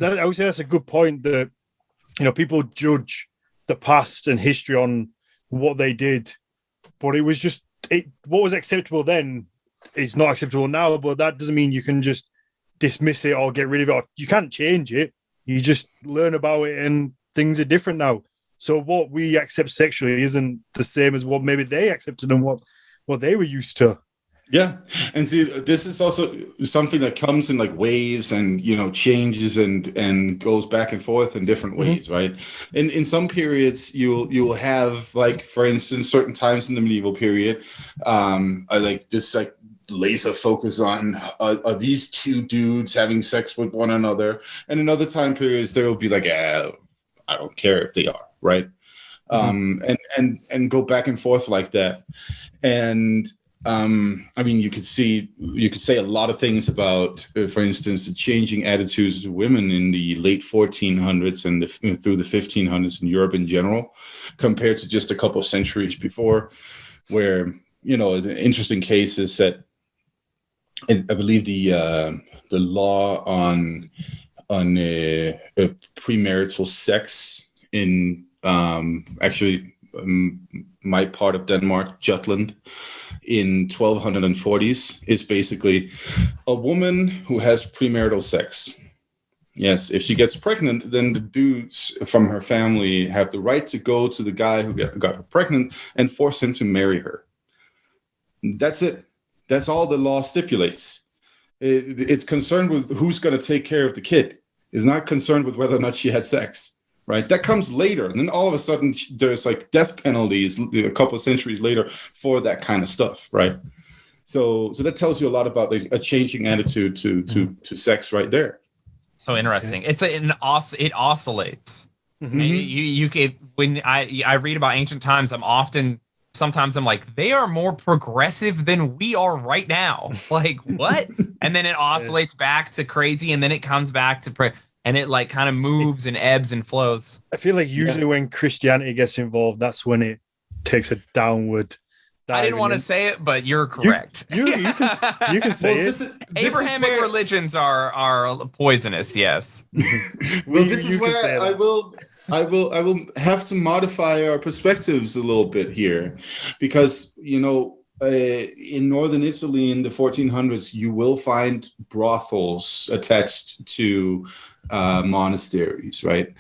I would say that's a good point. That, you know, people judge the past and history on what they did, but it was just what was acceptable then is not acceptable now. But that doesn't mean you can just dismiss it or get rid of it. Or you can't change it. You just learn about it, and things are different now. So what we accept sexually isn't the same as what maybe they accepted and what they were used to. Yeah. And see, this is also something that comes in like waves and, you know, changes and goes back and forth in different ways, right? In some periods, you'll have, like, for instance, certain times in the medieval period, like this, like laser focus on are these two dudes having sex with one another, and in other time periods there will be like, I don't care if they are, right? And go back and forth like that. And I mean, you could say a lot of things about, for instance, the changing attitudes of women in the late 1400s and through the 1500s in Europe in general, compared to just a couple of centuries before, where, you know, the interesting case is that I believe the law on premarital sex in my part of Denmark, Jutland, in 1240s is basically a woman who has premarital sex. Yes, if she gets pregnant, then the dudes from her family have the right to go to the guy who got her pregnant and force him to marry her. That's it. That's all the law stipulates. It's concerned with who's going to take care of the kid. It's not concerned with whether or not she had sex. Right, that comes later, and then all of a sudden there's like death penalties a couple of centuries later for that kind of stuff, right? So that tells you a lot about a changing attitude to sex, right there. So interesting. It oscillates. Mm-hmm. You can, when I read about ancient times, sometimes I'm like, they are more progressive than we are right now. Like, what? And then it oscillates back to crazy, and then it comes back to and it like kind of moves and ebbs and flows. I feel like usually when Christianity gets involved, that's when it takes a downward. I didn't want to say it, but you're correct. You can say it. Abrahamic religions are poisonous. Yes. Well, this is where I will have to modify our perspectives a little bit here, because, you know, in northern Italy in the 1400s, you will find brothels attached to monasteries, right?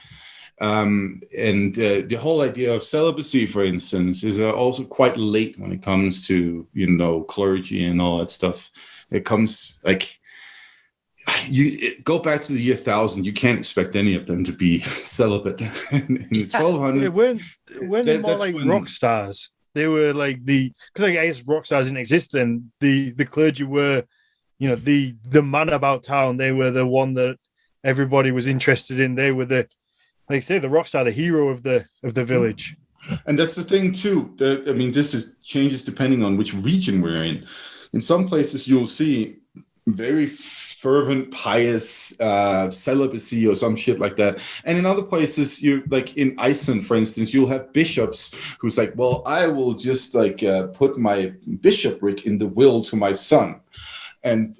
And the whole idea of celibacy, for instance, is also quite late when it comes to, you know, clergy and all that stuff. It comes like go back to the year 1000. You can't expect any of them to be celibate in the 1200s. When they're more like rock stars. They were like because I guess rock stars didn't exist then. The clergy were, you know, the man about town. They were the one that everybody was interested in. They were the rock star, the hero of the village. And that's the thing too. I mean, changes depending on which region we're in. In some places, you'll see very fervent, pious celibacy or some shit like that. And in other places, you like in Iceland, for instance, you'll have bishops who's like, well, I will just like put my bishopric in the will to my son. And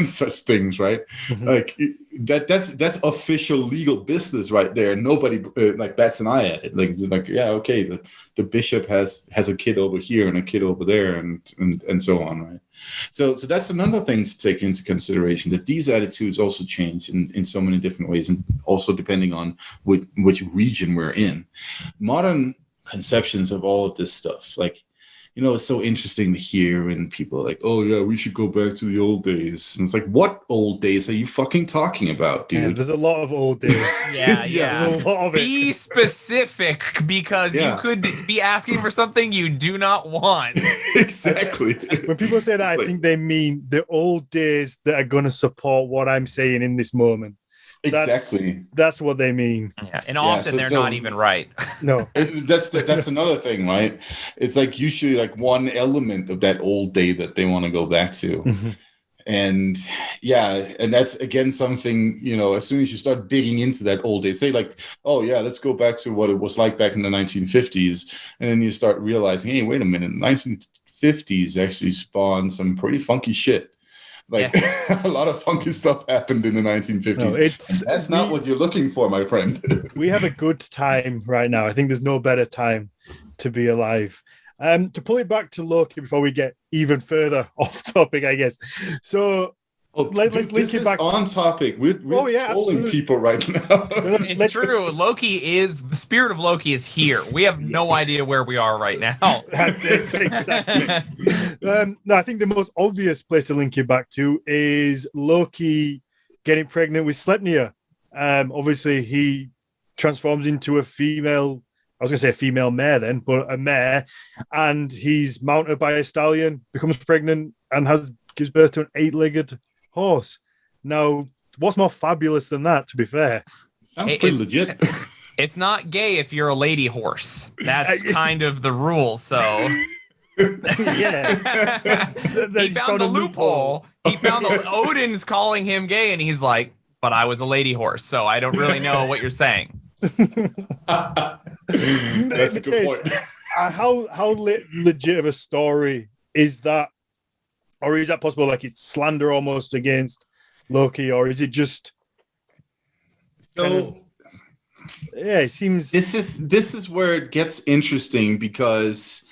such things, right? Mm-hmm. Like that's official legal business right there. Nobody like bats an eye at it. Like yeah, okay, the bishop has a kid over here and a kid over there, and so on, right? So that's another thing to take into consideration, that these attitudes also change in so many different ways, and also depending on which region we're in. Modern conceptions of all of this stuff, like, you know, it's so interesting to hear when people are like, oh, yeah, we should go back to the old days. And it's like, what old days are you fucking talking about, dude? Yeah, there's a lot of old days. Yeah. There's a lot of it. Be specific, because you could be asking for something you do not want. Exactly. When people say that, I think they mean the old days that are going to support what I'm saying in this moment. Exactly. That's what they mean. Yeah, and often they're not even right. No. That's another thing, right? It's like usually like one element of that old day that they want to go back to. Mm-hmm. And and that's again something, you know, as soon as you start digging into that old day, say like, oh yeah, let's go back to what it was like back in the 1950s. And then you start realizing, hey, wait a minute, 1950s actually spawned some pretty funky shit. Like a lot of funky stuff happened in the 1950s. That's not what you're looking for, my friend. We have a good time right now. I think there's no better time to be alive. To pull it back to Loki before we get even further off topic, I guess. So let's link it back on topic. We're trolling people right now. It's true. The spirit of Loki is here. We have no idea where we are right now. That's it, exactly. No, I think the most obvious place to link it back to is Loki getting pregnant with Sleipnir. Obviously, he transforms into a female. I was going to say a female mare then, but a mare, and he's mounted by a stallion, becomes pregnant, and gives birth to an 8-legged horse. Now, what's more fabulous than that, to be fair? Sounds pretty legit. It's not gay if you're a lady horse. That's kind of the rule, so... Yeah. He found the loophole. He found Odin's calling him gay, and he's like, but I was a lady horse, so I don't really know what you're saying. That's a good point. How legit of a story is that? Or is that possible? Like it's slander almost against Loki, or is it just so? Yeah, it seems this is where it gets interesting because,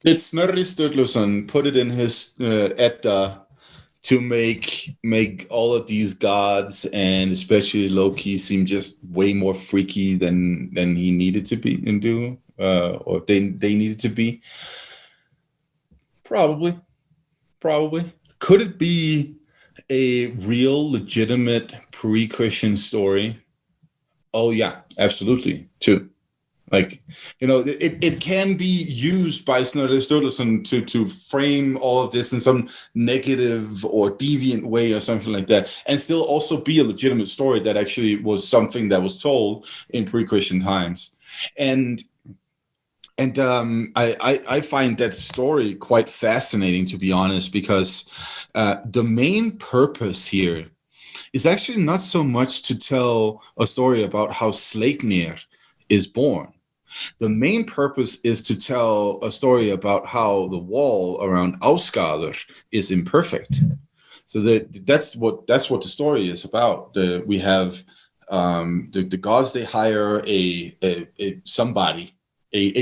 it's Snorri Sturluson put it in his Edda to make all of these gods and especially Loki seem just way more freaky than he needed to be and do, or they needed to be. Probably. Could it be a real, legitimate pre-Christian story? Oh yeah, absolutely, too. Like, it can be used by Snorri Sturluson to frame all of this in some negative or deviant way or something like that, and still also be a legitimate story that actually was something that was told in pre-Christian times. And I find that story quite fascinating, to be honest, because the main purpose here is actually not so much to tell a story about how Sleipnir is born. The main purpose is to tell a story about how the wall around Ausgarður is imperfect. So that's what the story is about. We have the gods, they hire a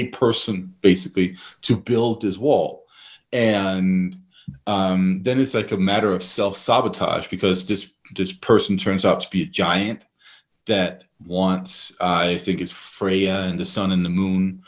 person basically to build this wall, and then it's like a matter of self-sabotage because this person turns out to be a giant that wants, I think it's Freya and the sun and the moon.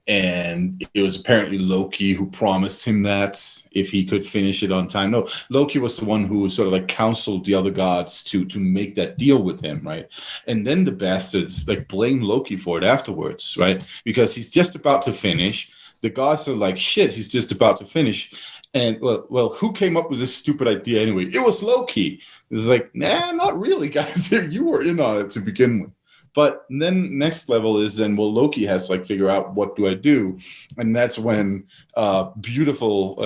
And it was apparently Loki who promised him that if he could finish it on time. No, Loki was the one who sort of like counseled the other gods to make that deal with him, right? And then the bastards like blame Loki for it afterwards, right? Because he's just about to finish. The gods are like, shit, he's just about to finish. And well, who came up with this stupid idea anyway? It was Loki. It's like, nah, not really, guys. You were in on it to begin with. But then next level is then, well, Loki has to like figure out what do I do, and that's when beautiful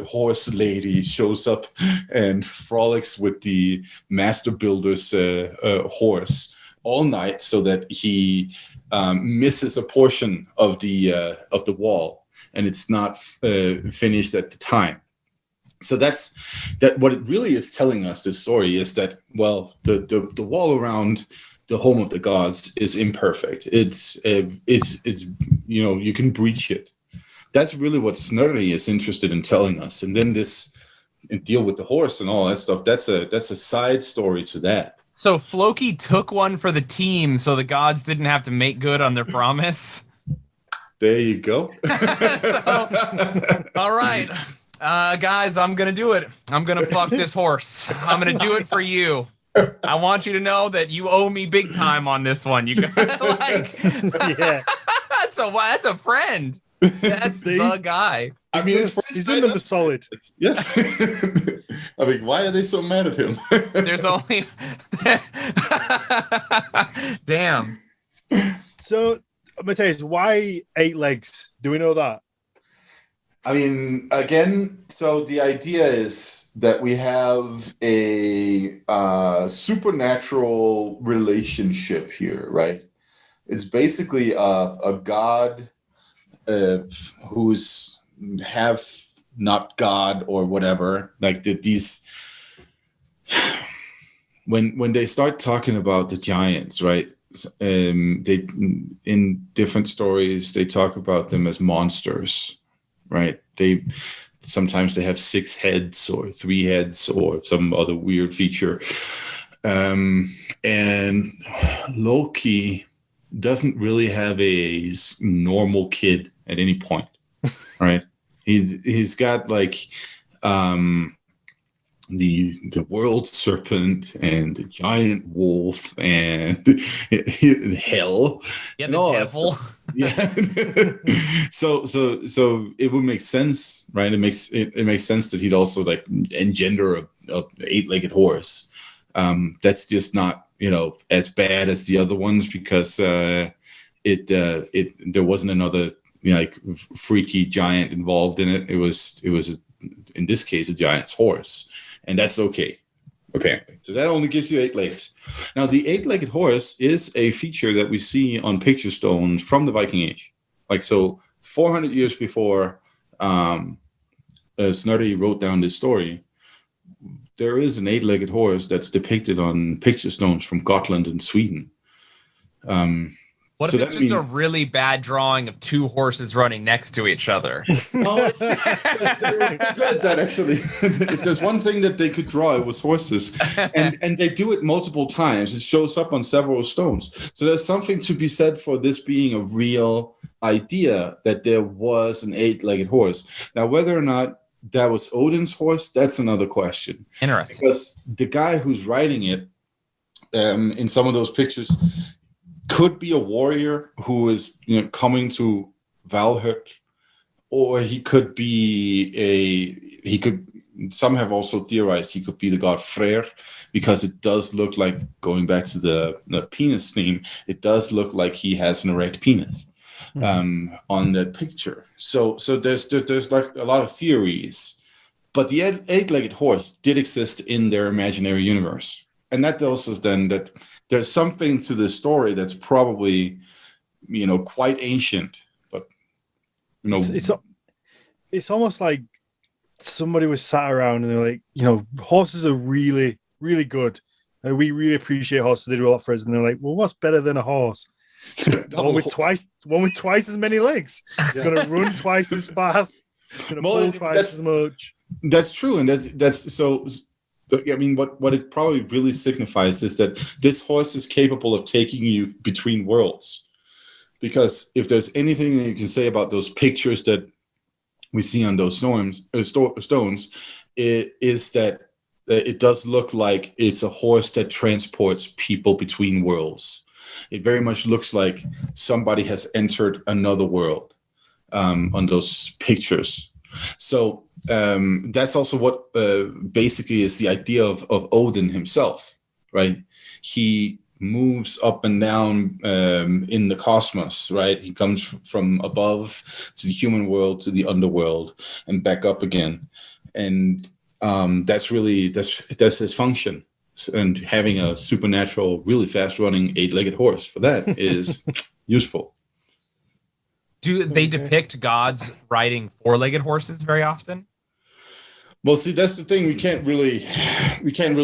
horse lady shows up and frolics with the master builder's horse all night, so that he misses a portion of the wall, and it's not finished at the time. So that's what it really is telling us. This story is that, well, the wall around the home of the gods is imperfect. It's you can breach it. That's really what Snorri is interested in telling us. And then this deal with the horse and all that stuff, that's a side story to that. So Floki took one for the team so the gods didn't have to make good on their promise. There you go. All right. Guys, I'm going to do it. I'm going to fuck this horse. I'm going to do it for you. I want you to know that you owe me big time on this one. You got yeah. That's a friend. That's the guy. I mean, he's doing them a solid. Yeah. I mean, why are they so mad at him? There's only damn. So, Matthias, why 8 legs? Do we know that? I mean, again, so the idea is that we have a supernatural relationship here, right? It's basically a god who's half not God or whatever. Like these, when they start talking about the giants, right? They in different stories they talk about them as monsters, right? Sometimes they have 6 heads or 3 heads or some other weird feature. And Loki doesn't really have a normal kid at any point, right? He's got like the world serpent and the giant wolf and hell, Yeah, and the all devil. that stuff. Yeah. So it would make sense, right? It makes sense that he'd also like engender a 8-legged horse. That's just not, as bad as the other ones, because there wasn't another, like freaky giant involved in it. It was in this case a giant's horse, and that's okay, apparently. So that only gives you 8 legs. Now, the 8-legged horse is a feature that we see on picture stones from the Viking Age. Like, so 400 years before Snorri wrote down this story, there is an 8-legged horse that's depicted on picture stones from Gotland and Sweden. What if it's just a really bad drawing of 2 horses running next to each other? No, it's they're good at that, actually. If there's one thing that they could draw, it was horses. And they do it multiple times. It shows up on several stones. So there's something to be said for this being a real idea, that there was an 8-legged horse. Now, whether or not that was Odin's horse, that's another question. Interesting. Because the guy who's riding it, in some of those pictures, could be a warrior who is, coming to Valhalla, or he could be some have also theorized he could be the god Freyr, because it does look like, going back to the penis theme, it does look like he has an erect penis on that picture. So there's like a lot of theories, but the 8-legged horse did exist in their imaginary universe. And that tells us then that there's something to this story that's probably, quite ancient, but, it's almost like somebody was sat around and they're like, horses are really, really good. We really appreciate horses. They do a lot for us. And they're like, well, what's better than a horse? One with twice as many legs. It's going to run twice as fast. It's going to pull twice as much. That's true. And that's so... I mean, what it probably really signifies is that this horse is capable of taking you between worlds. Because if there's anything that you can say about those pictures that we see on those stones, it is that it does look like it's a horse that transports people between worlds. It very much looks like somebody has entered another world on those pictures. So that's also what basically is the idea of Odin himself, right? He moves up and down in the cosmos, right? He comes from above to the human world, to the underworld, and back up again. And that's his function. And having a supernatural, really fast-running 8-legged horse for that is useful. Do they depict gods riding 4-legged horses very often? Well, see, that's the thing. We can't really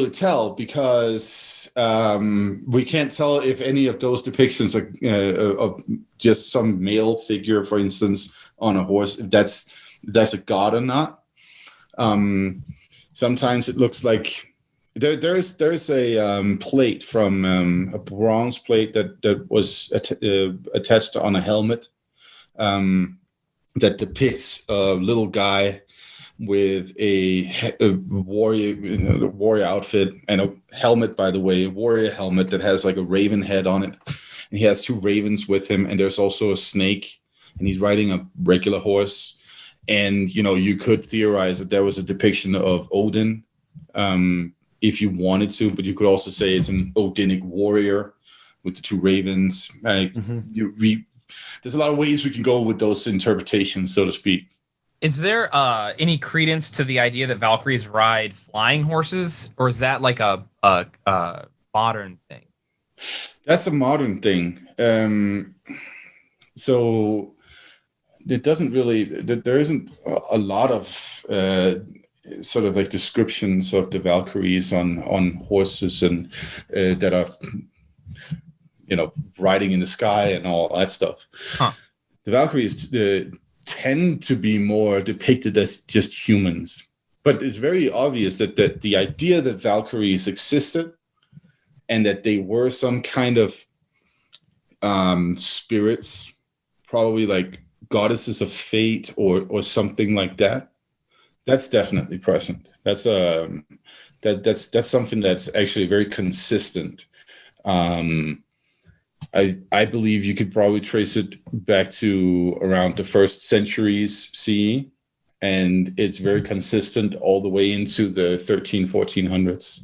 tell, because we can't tell if any of those depictions of just some male figure, for instance, on a horse, if that's a god or not. Sometimes it looks like there's a plate from a bronze plate that was attached on a helmet. That depicts a little guy with a warrior outfit and a helmet, by the way, a warrior helmet that has like a raven head on it. And he has 2 ravens with him, and there's also a snake, and he's riding a regular horse. And, you could theorize that there was a depiction of Odin, if you wanted to, but you could also say it's an Odinic warrior with the 2 ravens. There's a lot of ways we can go with those interpretations, so to speak. Is there any credence to the idea that Valkyries ride flying horses, or is that like a modern thing? That's a modern thing. So it doesn't really. There isn't a lot of sort of like descriptions of the Valkyries on horses and that are, riding in the sky and all that stuff. Huh. The Valkyries tend to be more depicted as just humans, but it's very obvious that the idea that Valkyries existed and that they were some kind of spirits, probably like goddesses of fate or something like that, that's definitely present. That's That's something that's actually very consistent. I believe you could probably trace it back to around the first centuries CE, and it's very consistent all the way into the 1400s.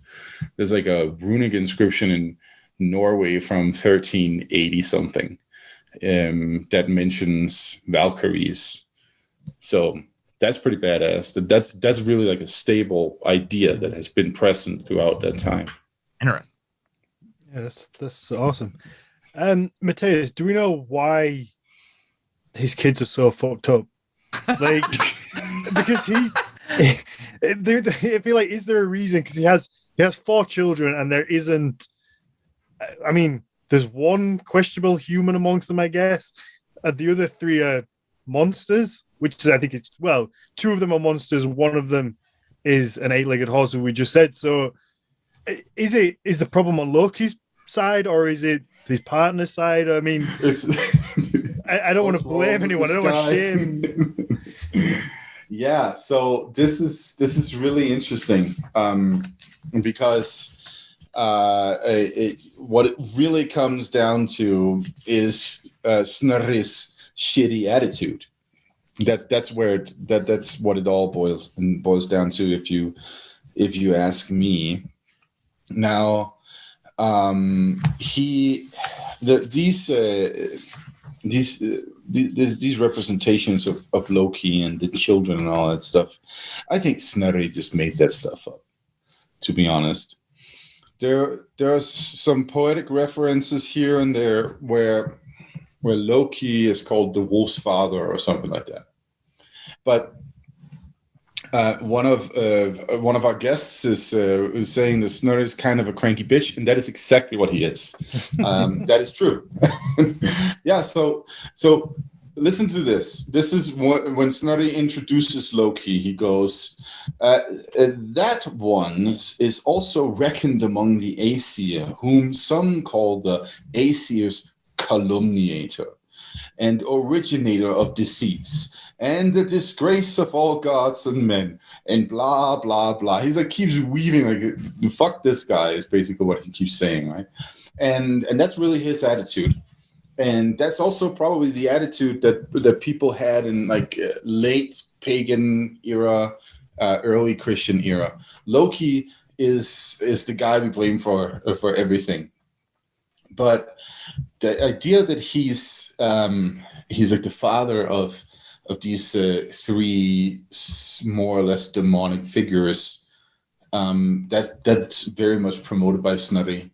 There's like a runic inscription in Norway from 1380 something that mentions Valkyries. So that's pretty badass. That's really like a stable idea that has been present throughout that time. Interesting. Yeah, that's awesome. Mathias, do we know why his kids are so fucked up? Like, because I feel like, is there a reason? Because he has 4 children, and there isn't. I mean, there's one questionable human amongst them, I guess. And the other 3 are monsters, which I think it's 2 of them are monsters. One of them is an 8-legged horse, as we just said. So, is the problem on Loki's side, or is it his partner's side? I mean, I don't want to blame anyone. I don't want to shame. Yeah, so this is really interesting because what it really comes down to is Snorri's shitty attitude. That's what it all boils down to. If you ask me, now. These representations of Loki and the children and all that stuff, I think Snorri just made that stuff up, to be honest. There are some poetic references here and there where Loki is called the wolf's father or something like that. But one of our guests is saying that Snorri is kind of a cranky bitch, and that is exactly what he is. That is true. Yeah. So listen to this. This is when Snorri introduces Loki. He goes, "That one is also reckoned among the Aesir, whom some call the Aesir's calumniator and originator of disease, and the disgrace of all gods and men, and blah, blah, blah." He's like, keeps weaving, like, fuck this guy is basically what he keeps saying, right? And that's really his attitude. And that's also probably the attitude that people had in like late pagan era, early Christian era. Loki is the guy we blame for everything. But the idea that he's like the father of these 3 more or less demonic figures, that's very much promoted by Snorri.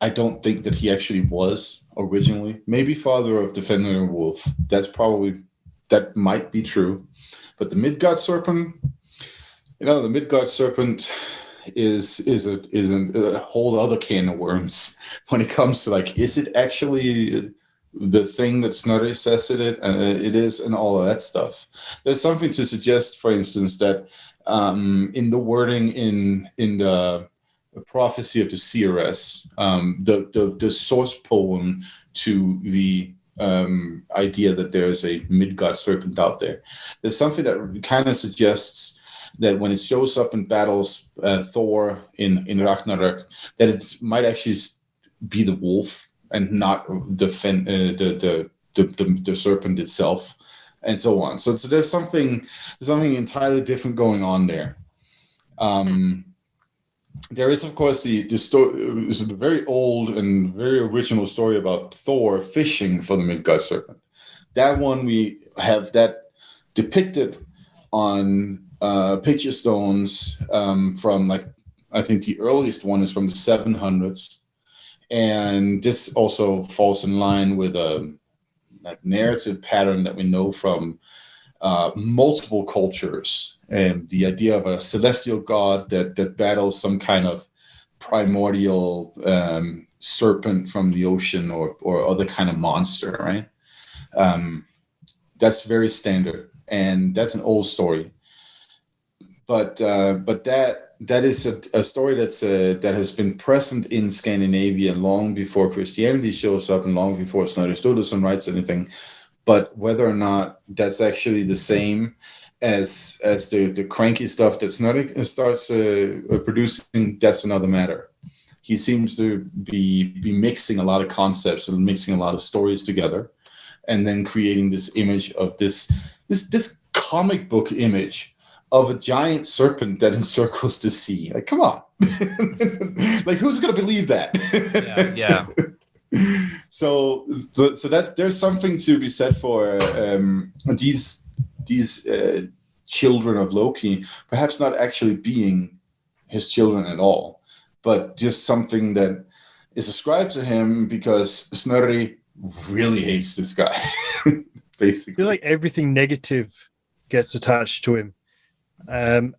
I don't think that he actually was originally. Maybe father of the Fenrir wolf. That might be true. But the Midgard serpent, the Midgard serpent is a whole other can of worms when it comes to, like, is it actually the thing that Snorri says it is, and all of that stuff. There's something to suggest, for instance, that in the wording in the prophecy of the CRS, the source poem to the idea that there's a Midgard serpent out there, there's something that kind of suggests that when it shows up in battles, Thor in Ragnarök, that it might actually be the wolf and not the serpent itself, and so on. So there's something entirely different going on there. There is, of course, the story. It's a very old and very original story about Thor fishing for the Midgard serpent. That one we have that depicted on picture stones from, like, I think the earliest one is from the 700s. And this also falls in line with a narrative pattern that we know from multiple cultures. And the idea of a celestial god that battles some kind of primordial serpent from the ocean or other kind of monster, right? That's very standard, and that's an old story. But that is a story that has been present in Scandinavia long before Christianity shows up and long before Snorri Sturluson writes anything. But whether or not that's actually the same as the cranky stuff that Snorri starts producing, that's another matter. He seems to be mixing a lot of concepts and mixing a lot of stories together, and then creating this image of this comic book image of a giant serpent that encircles the sea. Like, come on. Like, who's gonna believe that? Yeah. So there's something to be said for these children of Loki, perhaps not actually being his children at all, but just something that is ascribed to him because Snorri really hates this guy. Basically, I feel like everything negative gets attached to him. And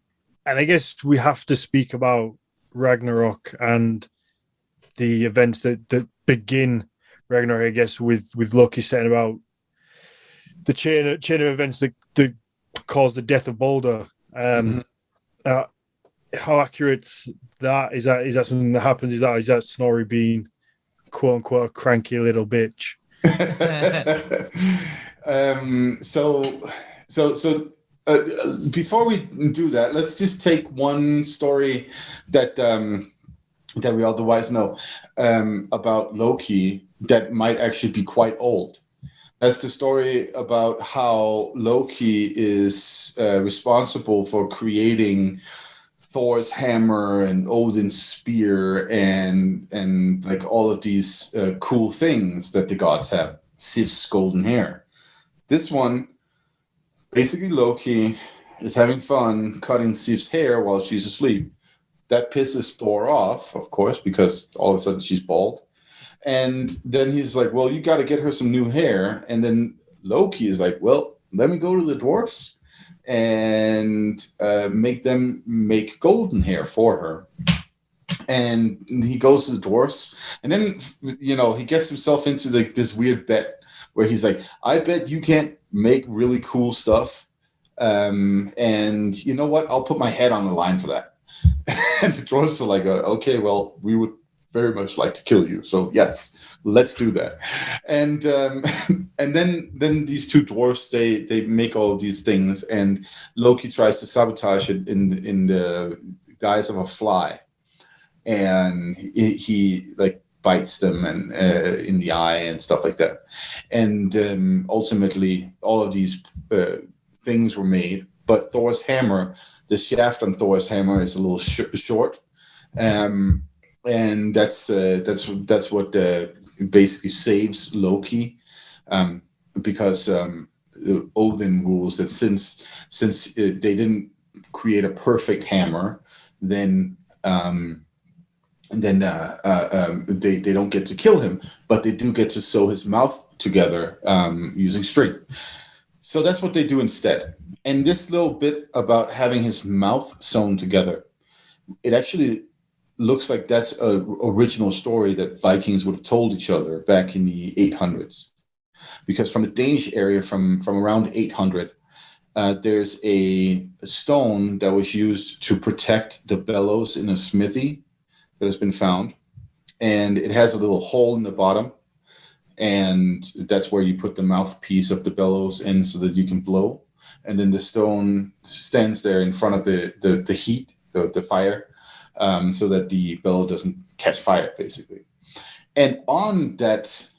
I guess we have to speak about Ragnarok and the events that begin Ragnarok, I guess, with Loki saying about the chain of events that caused the death of Boulder. How accurate that is? That something that happens? Is that Snorri being quote unquote a cranky little bitch? Before we do that, let's just take one story that we otherwise know about Loki that might actually be quite old. That's the story about how Loki is responsible for creating Thor's hammer and Odin's spear and like all of these cool things that the gods have. Sif's golden hair. This one, basically Loki is having fun cutting Sif's hair while she's asleep. That pisses Thor off, of course, because all of a sudden she's bald. And then he's like, well, you got to get her some new hair. And then Loki is like, well, let me go to the dwarfs and make them make golden hair for her. And he goes to the dwarfs. And then, he gets himself into this weird bet where he's like, I bet you can't make really cool stuff. And you know what? I'll put my head on the line for that. And the dwarfs are like, okay, well, we would very much like to kill you. So yes, let's do that. And then these two dwarfs, they make all of these things, and Loki tries to sabotage it in the guise of a fly. And he like bites them and in the eye and stuff like that. And ultimately, all of these things were made. But Thor's hammer, the shaft on Thor's hammer is a little short, and that's what basically saves Loki, because Odin rules that since they didn't create a perfect hammer, then they don't get to kill him, but they do get to sew his mouth together using string. So that's what they do instead. And this little bit about having his mouth sewn together, it actually looks like that's an original story that Vikings would have told each other back in the 800s. Because from the Danish area, from around 800, there's a stone that was used to protect the bellows in a smithy that has been found. And it has a little hole in the bottom. And that's where you put the mouthpiece of the bellows in so that you can blow. And then the stone stands there in front of the heat, the fire, so that the bellow doesn't catch fire, basically. And on that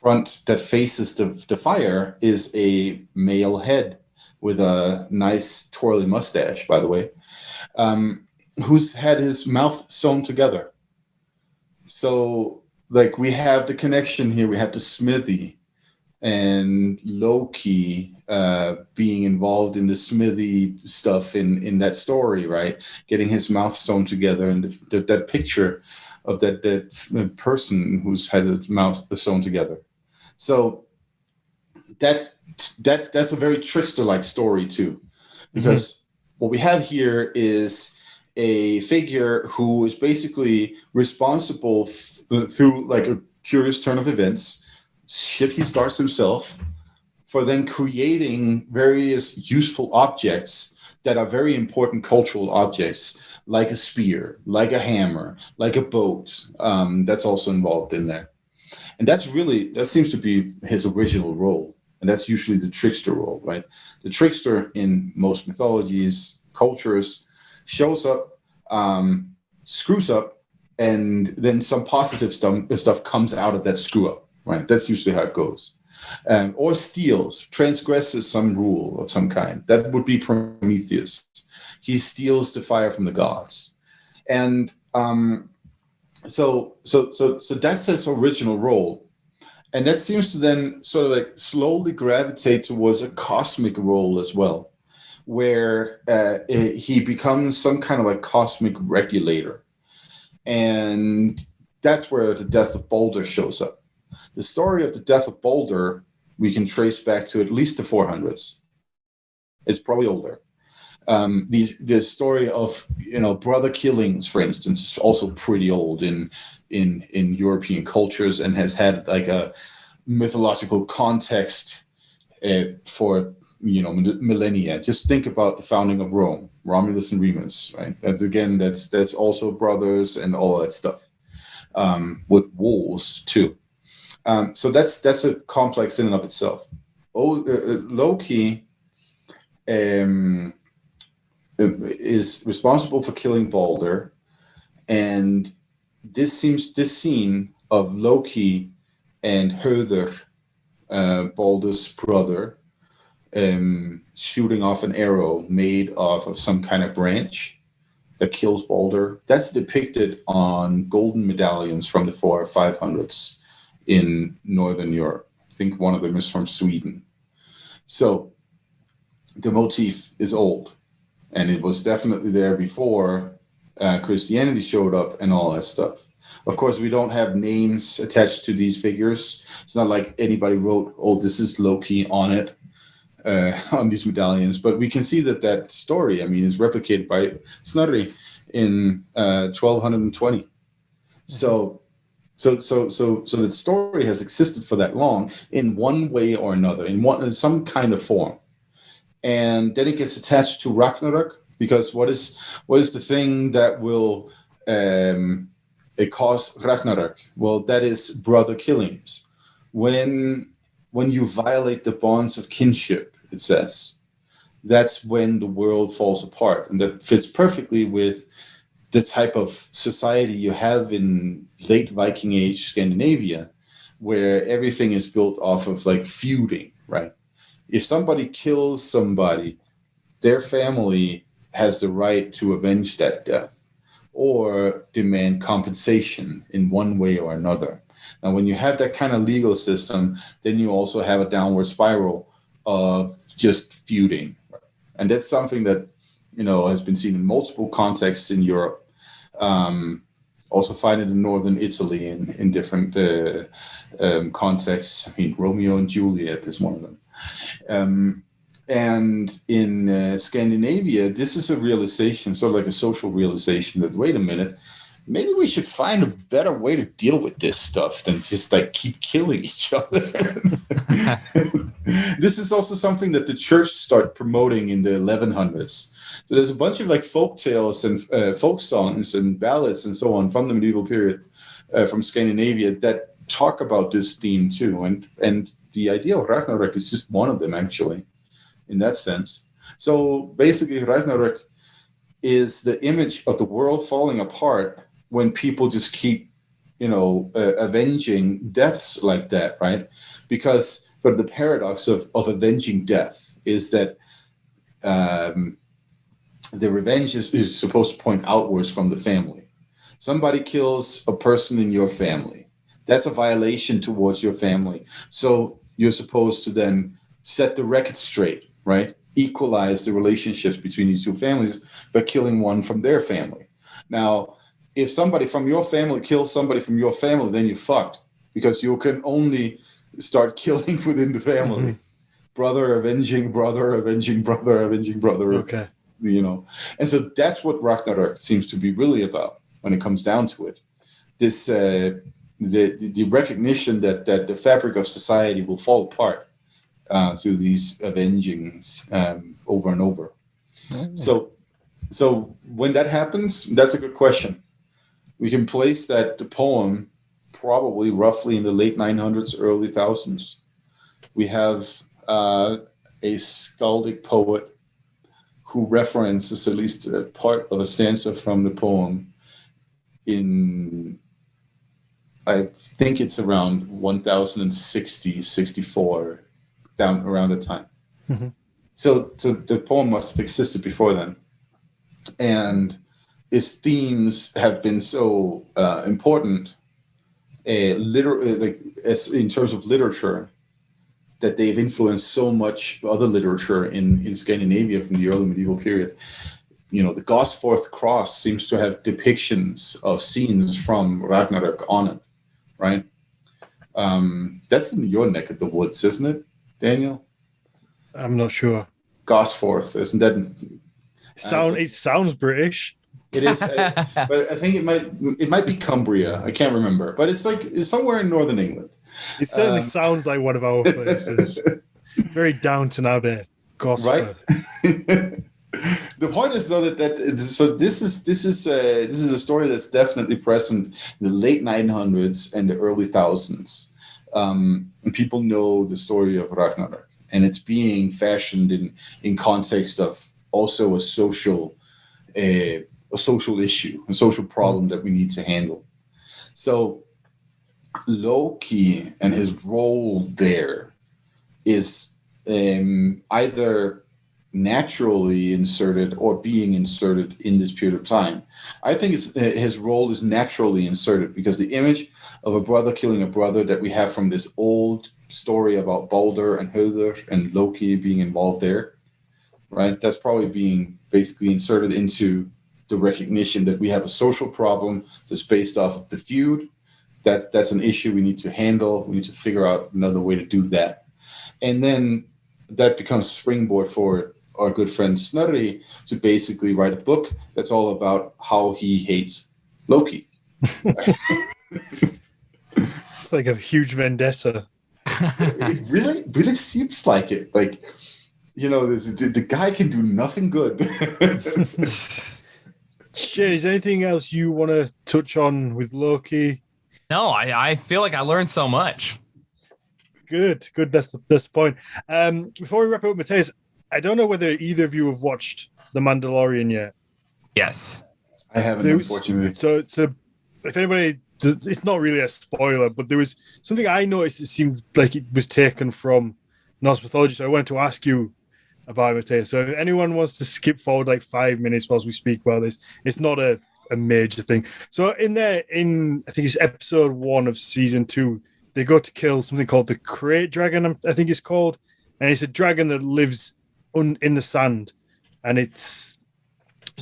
front that faces the fire is a male head with a nice twirly mustache, by the way, who's had his mouth sewn together. So, like, we have the connection here. We have the smithy and Loki being involved in the smithy stuff in that story, right? Getting his mouth sewn together, and that picture of that person who's had his mouth sewn together. So that's a very trickster-like story too, because what we have here is a figure who is basically responsible through like a curious turn of events, shit he starts himself, for then creating various useful objects that are very important cultural objects, like a spear, like a hammer, like a boat. That's also involved in there. And that seems to be his original role. and that's usually the trickster role, right? The trickster in most mythologies, cultures, shows up, screws up, and then some positive stuff comes out of that screw up, right? That's usually how it goes. Or steals, transgresses some rule of some kind. That would be Prometheus. He steals the fire from the gods. And so that's his original role. And that seems to then sort of like slowly gravitate towards a cosmic role as well, where he becomes some kind of like cosmic regulator. And that's where the Death of Boulder shows up. The story of the Death of Boulder, we can trace back to at least the 400s. It's probably older. The story of, brother killings, for instance, is also pretty old in European cultures and has had like a mythological context for millennia. Just think about the founding of Rome, Romulus and Remus, right? That's also brothers and all that stuff, with wolves too. So that's a complex in and of itself. Loki is responsible for killing Balder, and this scene of Loki and Höður, Balder's brother, shooting off an arrow made of some kind of branch that kills Balder. That's depicted on golden medallions from the 400s or 500s in Northern Europe. I think one of them is from Sweden. So the motif is old, and it was definitely there before Christianity showed up and all that stuff. Of course, we don't have names attached to these figures. It's not like anybody wrote, "Oh, this is Loki" on it, on these medallions. But we can see that story, is replicated by Snorri in 1220. So the story has existed for that long in one way or another, in some kind of form. And then it gets attached to Ragnarök, because what is the thing that will cause Ragnarök? Well, that is brother killings. When you violate the bonds of kinship, it says, that's when the world falls apart. And that fits perfectly with the type of society you have in late Viking Age Scandinavia, where everything is built off of like feuding, right? If somebody kills somebody, their family has the right to avenge that death or demand compensation in one way or another. Now, when you have that kind of legal system, then you also have a downward spiral of just feuding. And that's something that, has been seen in multiple contexts in Europe. Also find it in northern Italy in different contexts. Romeo and Juliet is one of them. And in Scandinavia, this is a realization, sort of like a social realization, that, wait a minute, maybe we should find a better way to deal with this stuff than just like keep killing each other. This is also something that the church started promoting in the 1100s. So there's a bunch of like folk tales and folk songs and ballads and so on from the medieval period from Scandinavia that talk about this theme too. And the idea of Ragnarök is just one of them, actually, in that sense. So basically, Ragnarök is the image of the world falling apart when people just keep, avenging deaths like that, right? Because sort of the paradox of avenging death is that the revenge is supposed to point outwards from the family. Somebody kills a person in your family. That's a violation towards your family. So you're supposed to then set the record straight, right? Equalize the relationships between these two families by killing one from their family. Now, if somebody from your family kills somebody from your family, then you're fucked, because you can only start killing within the family. Mm-hmm. Brother avenging brother, avenging brother, avenging brother. Okay. And so that's what Ragnarök seems to be really about when it comes down to it. This the recognition that the fabric of society will fall apart through these avengings over and over. Mm-hmm. So when that happens, that's a good question. We can place the poem probably roughly in the late 900s, early 1000s. We have a skaldic poet who references at least a part of a stanza from the poem in, I think it's around 1060, 64, down around the time. Mm-hmm. So the poem must have existed before then. And its themes have been so important, as in terms of literature, that they've influenced so much other literature in Scandinavia from the early medieval period. You know, the Gosforth cross seems to have depictions of scenes from Ragnarök on it, right? That's in your neck of the woods, isn't it, Daniel? I'm not sure. Gosforth, isn't that? It sounds British. It is, but I think it might be Cumbria. I can't remember, but it's somewhere in northern England. It certainly sounds like one of our places. Very Downton Abbey, Gosford. Right. The point is though that so this is a story that's definitely present in the late 900s and the early thousands. And people know the story of Ragnarök, and it's being fashioned in context of also a social issue, a social problem that we need to handle. So Loki and his role there is either naturally inserted or being inserted in this period of time. I think his role is naturally inserted because the image of a brother killing a brother that we have from this old story about Boulder and Hildur and Loki being involved there, right? That's probably being basically inserted into the recognition that we have a social problem that's based off of the feud. That's an issue we need to handle. We need to figure out another way to do that. And then that becomes a springboard for our good friend Snorri to basically write a book that's all about how he hates Loki. It's like a huge vendetta. It really seems like it. Like, you know, the guy can do nothing good. Shayne, is there anything else you want to touch on with Loki? No, I feel like I learned so much. Good. That's the point. Before we wrap up, Mathias, I don't know whether either of you have watched The Mandalorian yet. Yes, I haven't, unfortunately. So if anybody, it's not really a spoiler, but there was something I noticed. It seemed like it was taken from Norse mythology. So I wanted to ask you about it, Mathias. So if anyone wants to skip forward like 5 minutes whilst we speak about this, it's not a major thing. So in I think it's episode 1 of season 2, they go to kill something called the Crate Dragon, I think it's called. And it's a dragon that lives in the sand. And it's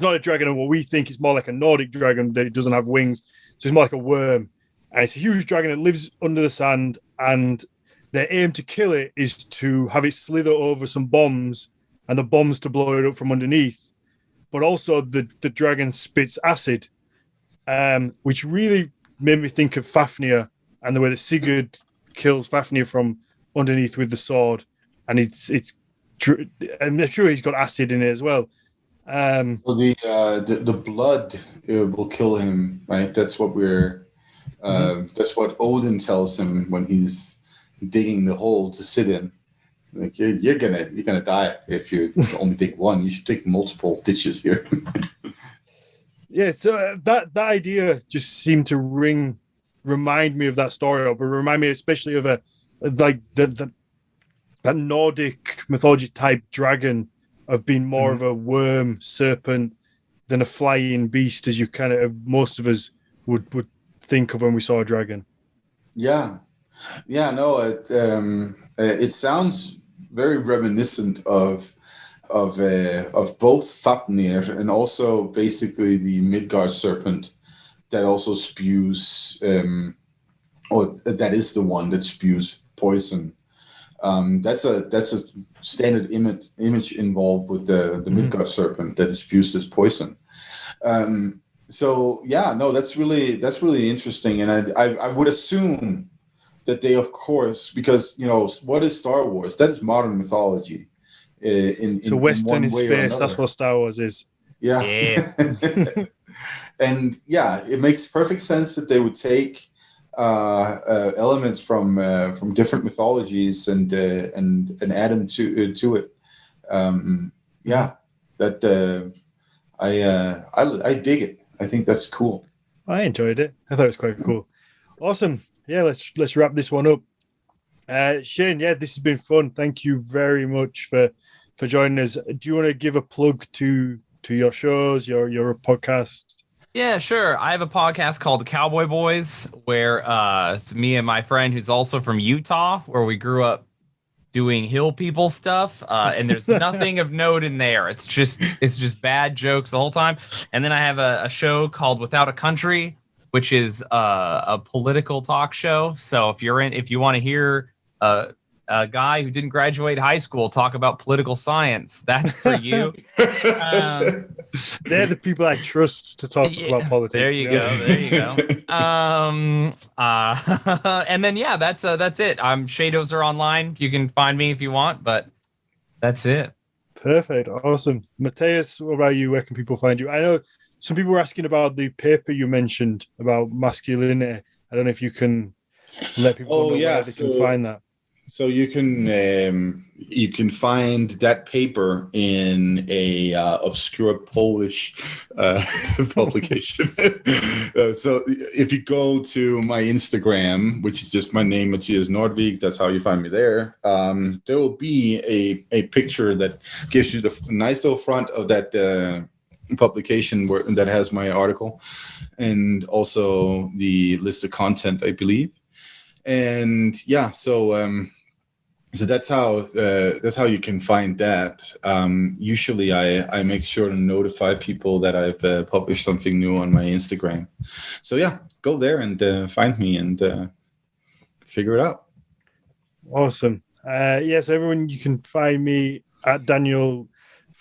not a dragon of what we think. It's more like a Nordic dragon that it doesn't have wings. So it's more like a worm. And it's a huge dragon that lives under the sand. And their aim to kill it is to have it slither over some bombs and the bombs to blow it up from underneath. But also the dragon spits acid, which really made me think of Fafnir and the way that Sigurd kills Fafnir from underneath with the sword. And I'm sure he's got acid in it as well. Well, the blood will kill him, right? That's what that's what Odin tells him when he's digging the hole to sit in. Like you're gonna die if you only dig one. You should dig multiple ditches here. Yeah, so that idea just seemed to remind me of that story, but remind me especially of that Nordic mythology type dragon of being more of a worm serpent than a flying beast, as you kind of most of us would think of when we saw a dragon. Yeah, no, it sounds very reminiscent of both Fafnir and also basically the Midgard serpent that also spews, or that is the one that spews poison. That's a standard image involved with the Midgard serpent that spews this poison. So yeah, no, that's really interesting, and I would assume that they, of course, because what is Star Wars? That is modern mythology. So Western in space. That's what Star Wars is. Yeah. And yeah, it makes perfect sense that they would take elements from different mythologies and add them to it. I dig it. I think that's cool. I enjoyed it. I thought it was quite cool. Awesome. Yeah, let's wrap this one up. Shayne, yeah, this has been fun. Thank you very much for joining us. Do you want to give a plug to your shows, your podcast? Yeah, sure. I have a podcast called The Cowboy Boys, where it's me and my friend who's also from Utah, where we grew up doing hill people stuff. And there's nothing of note in there. It's just bad jokes the whole time. And then I have a show called Without a Country, which is a political talk show. So if you want to hear a guy who didn't graduate high school talk about political science, that's for you. They're the people I trust to talk about politics. There you go. And then that's it. Shadows are online. You can find me if you want, but that's it. Perfect. Awesome. Mathias, what about you? Where can people find you? I know some people were asking about the paper you mentioned about masculinity. I don't know if you can let people know where they can find that. So you can find that paper in a obscure Polish publication. So if you go to my Instagram, which is just my name, Mathias Nordvik, that's how you find me there. There will be a picture that gives you the nice little front of that publication that has my article, and also the list of content, I believe. And so that's how you can find that. Usually I make sure to notify people that I've published something new on my Instagram. So go there and find me and figure it out. Awesome. Yes, everyone, you can find me at Daniel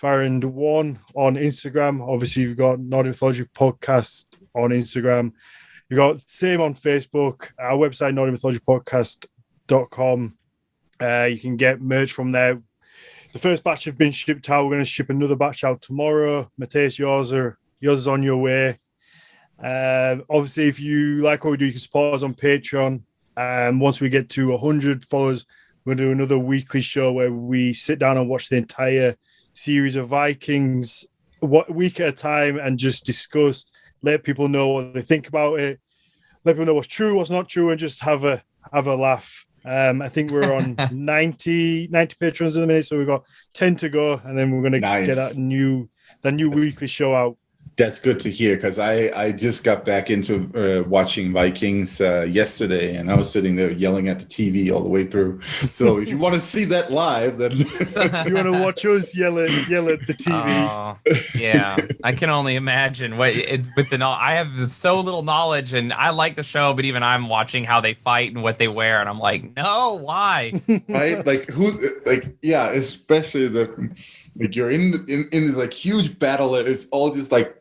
Farrand1 on Instagram. Obviously, you've got Nordic Mythology Podcast on Instagram. You got same on Facebook. Our website, nordicmythologypodcast.com. You can get merch from there. The first batch have been shipped out. We're going to ship another batch out tomorrow. Mathias, yours is on your way. Obviously, if you like what we do, you can support us on Patreon. Once we get to 100 followers, we're going to do another weekly show where we sit down and watch the entire series of Vikings week at a time and just discuss, let people know what they think about it, let people know what's true, what's not true, and just have a laugh. I think we're on 90 patrons in a minute, so we've got 10 to go, and then we're going to get that new weekly show out. That's good to hear, because I just got back into watching Vikings yesterday, and I was sitting there yelling at the TV all the way through. So if you want to see that live, then you want to watch us yell at the TV. Yeah, I can only imagine I have so little knowledge, and I like the show, but even I'm watching how they fight and what they wear, and I'm like, no, why? Right? Especially like you're in this like huge battle that is all just like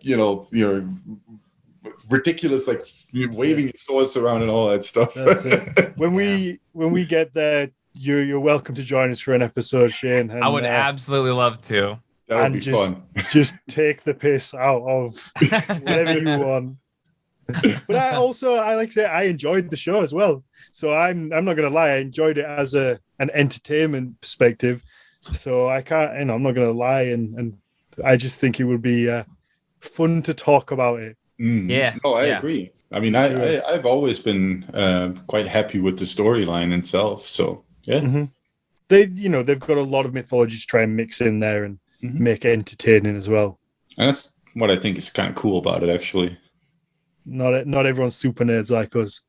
ridiculous, like waving your swords around and all that stuff. That's it. When we get there, you're welcome to join us for an episode, Shayne. And, I would absolutely love to. That would be fun. Just take the piss out of whatever you want. But I like to say I enjoyed the show as well. So I'm not gonna lie, I enjoyed it as an entertainment perspective. So I can't, I'm not going to lie, and I just think it would be fun to talk about it. Yeah. Oh, I agree. I mean, I've always been quite happy with the storyline itself. So yeah, they've got a lot of mythology to try and mix in there and make it entertaining as well. And that's what I think is kind of cool about it, actually. Not everyone's super nerds like us.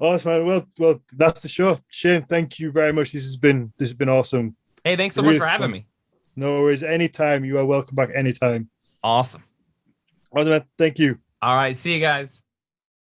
Awesome, man. Well, that's the show. Shayne, thank you very much. This has been awesome. Hey, thanks so much for having me. No worries. Anytime. You are welcome back anytime. Awesome. All right, man. Thank you. All right. See you guys.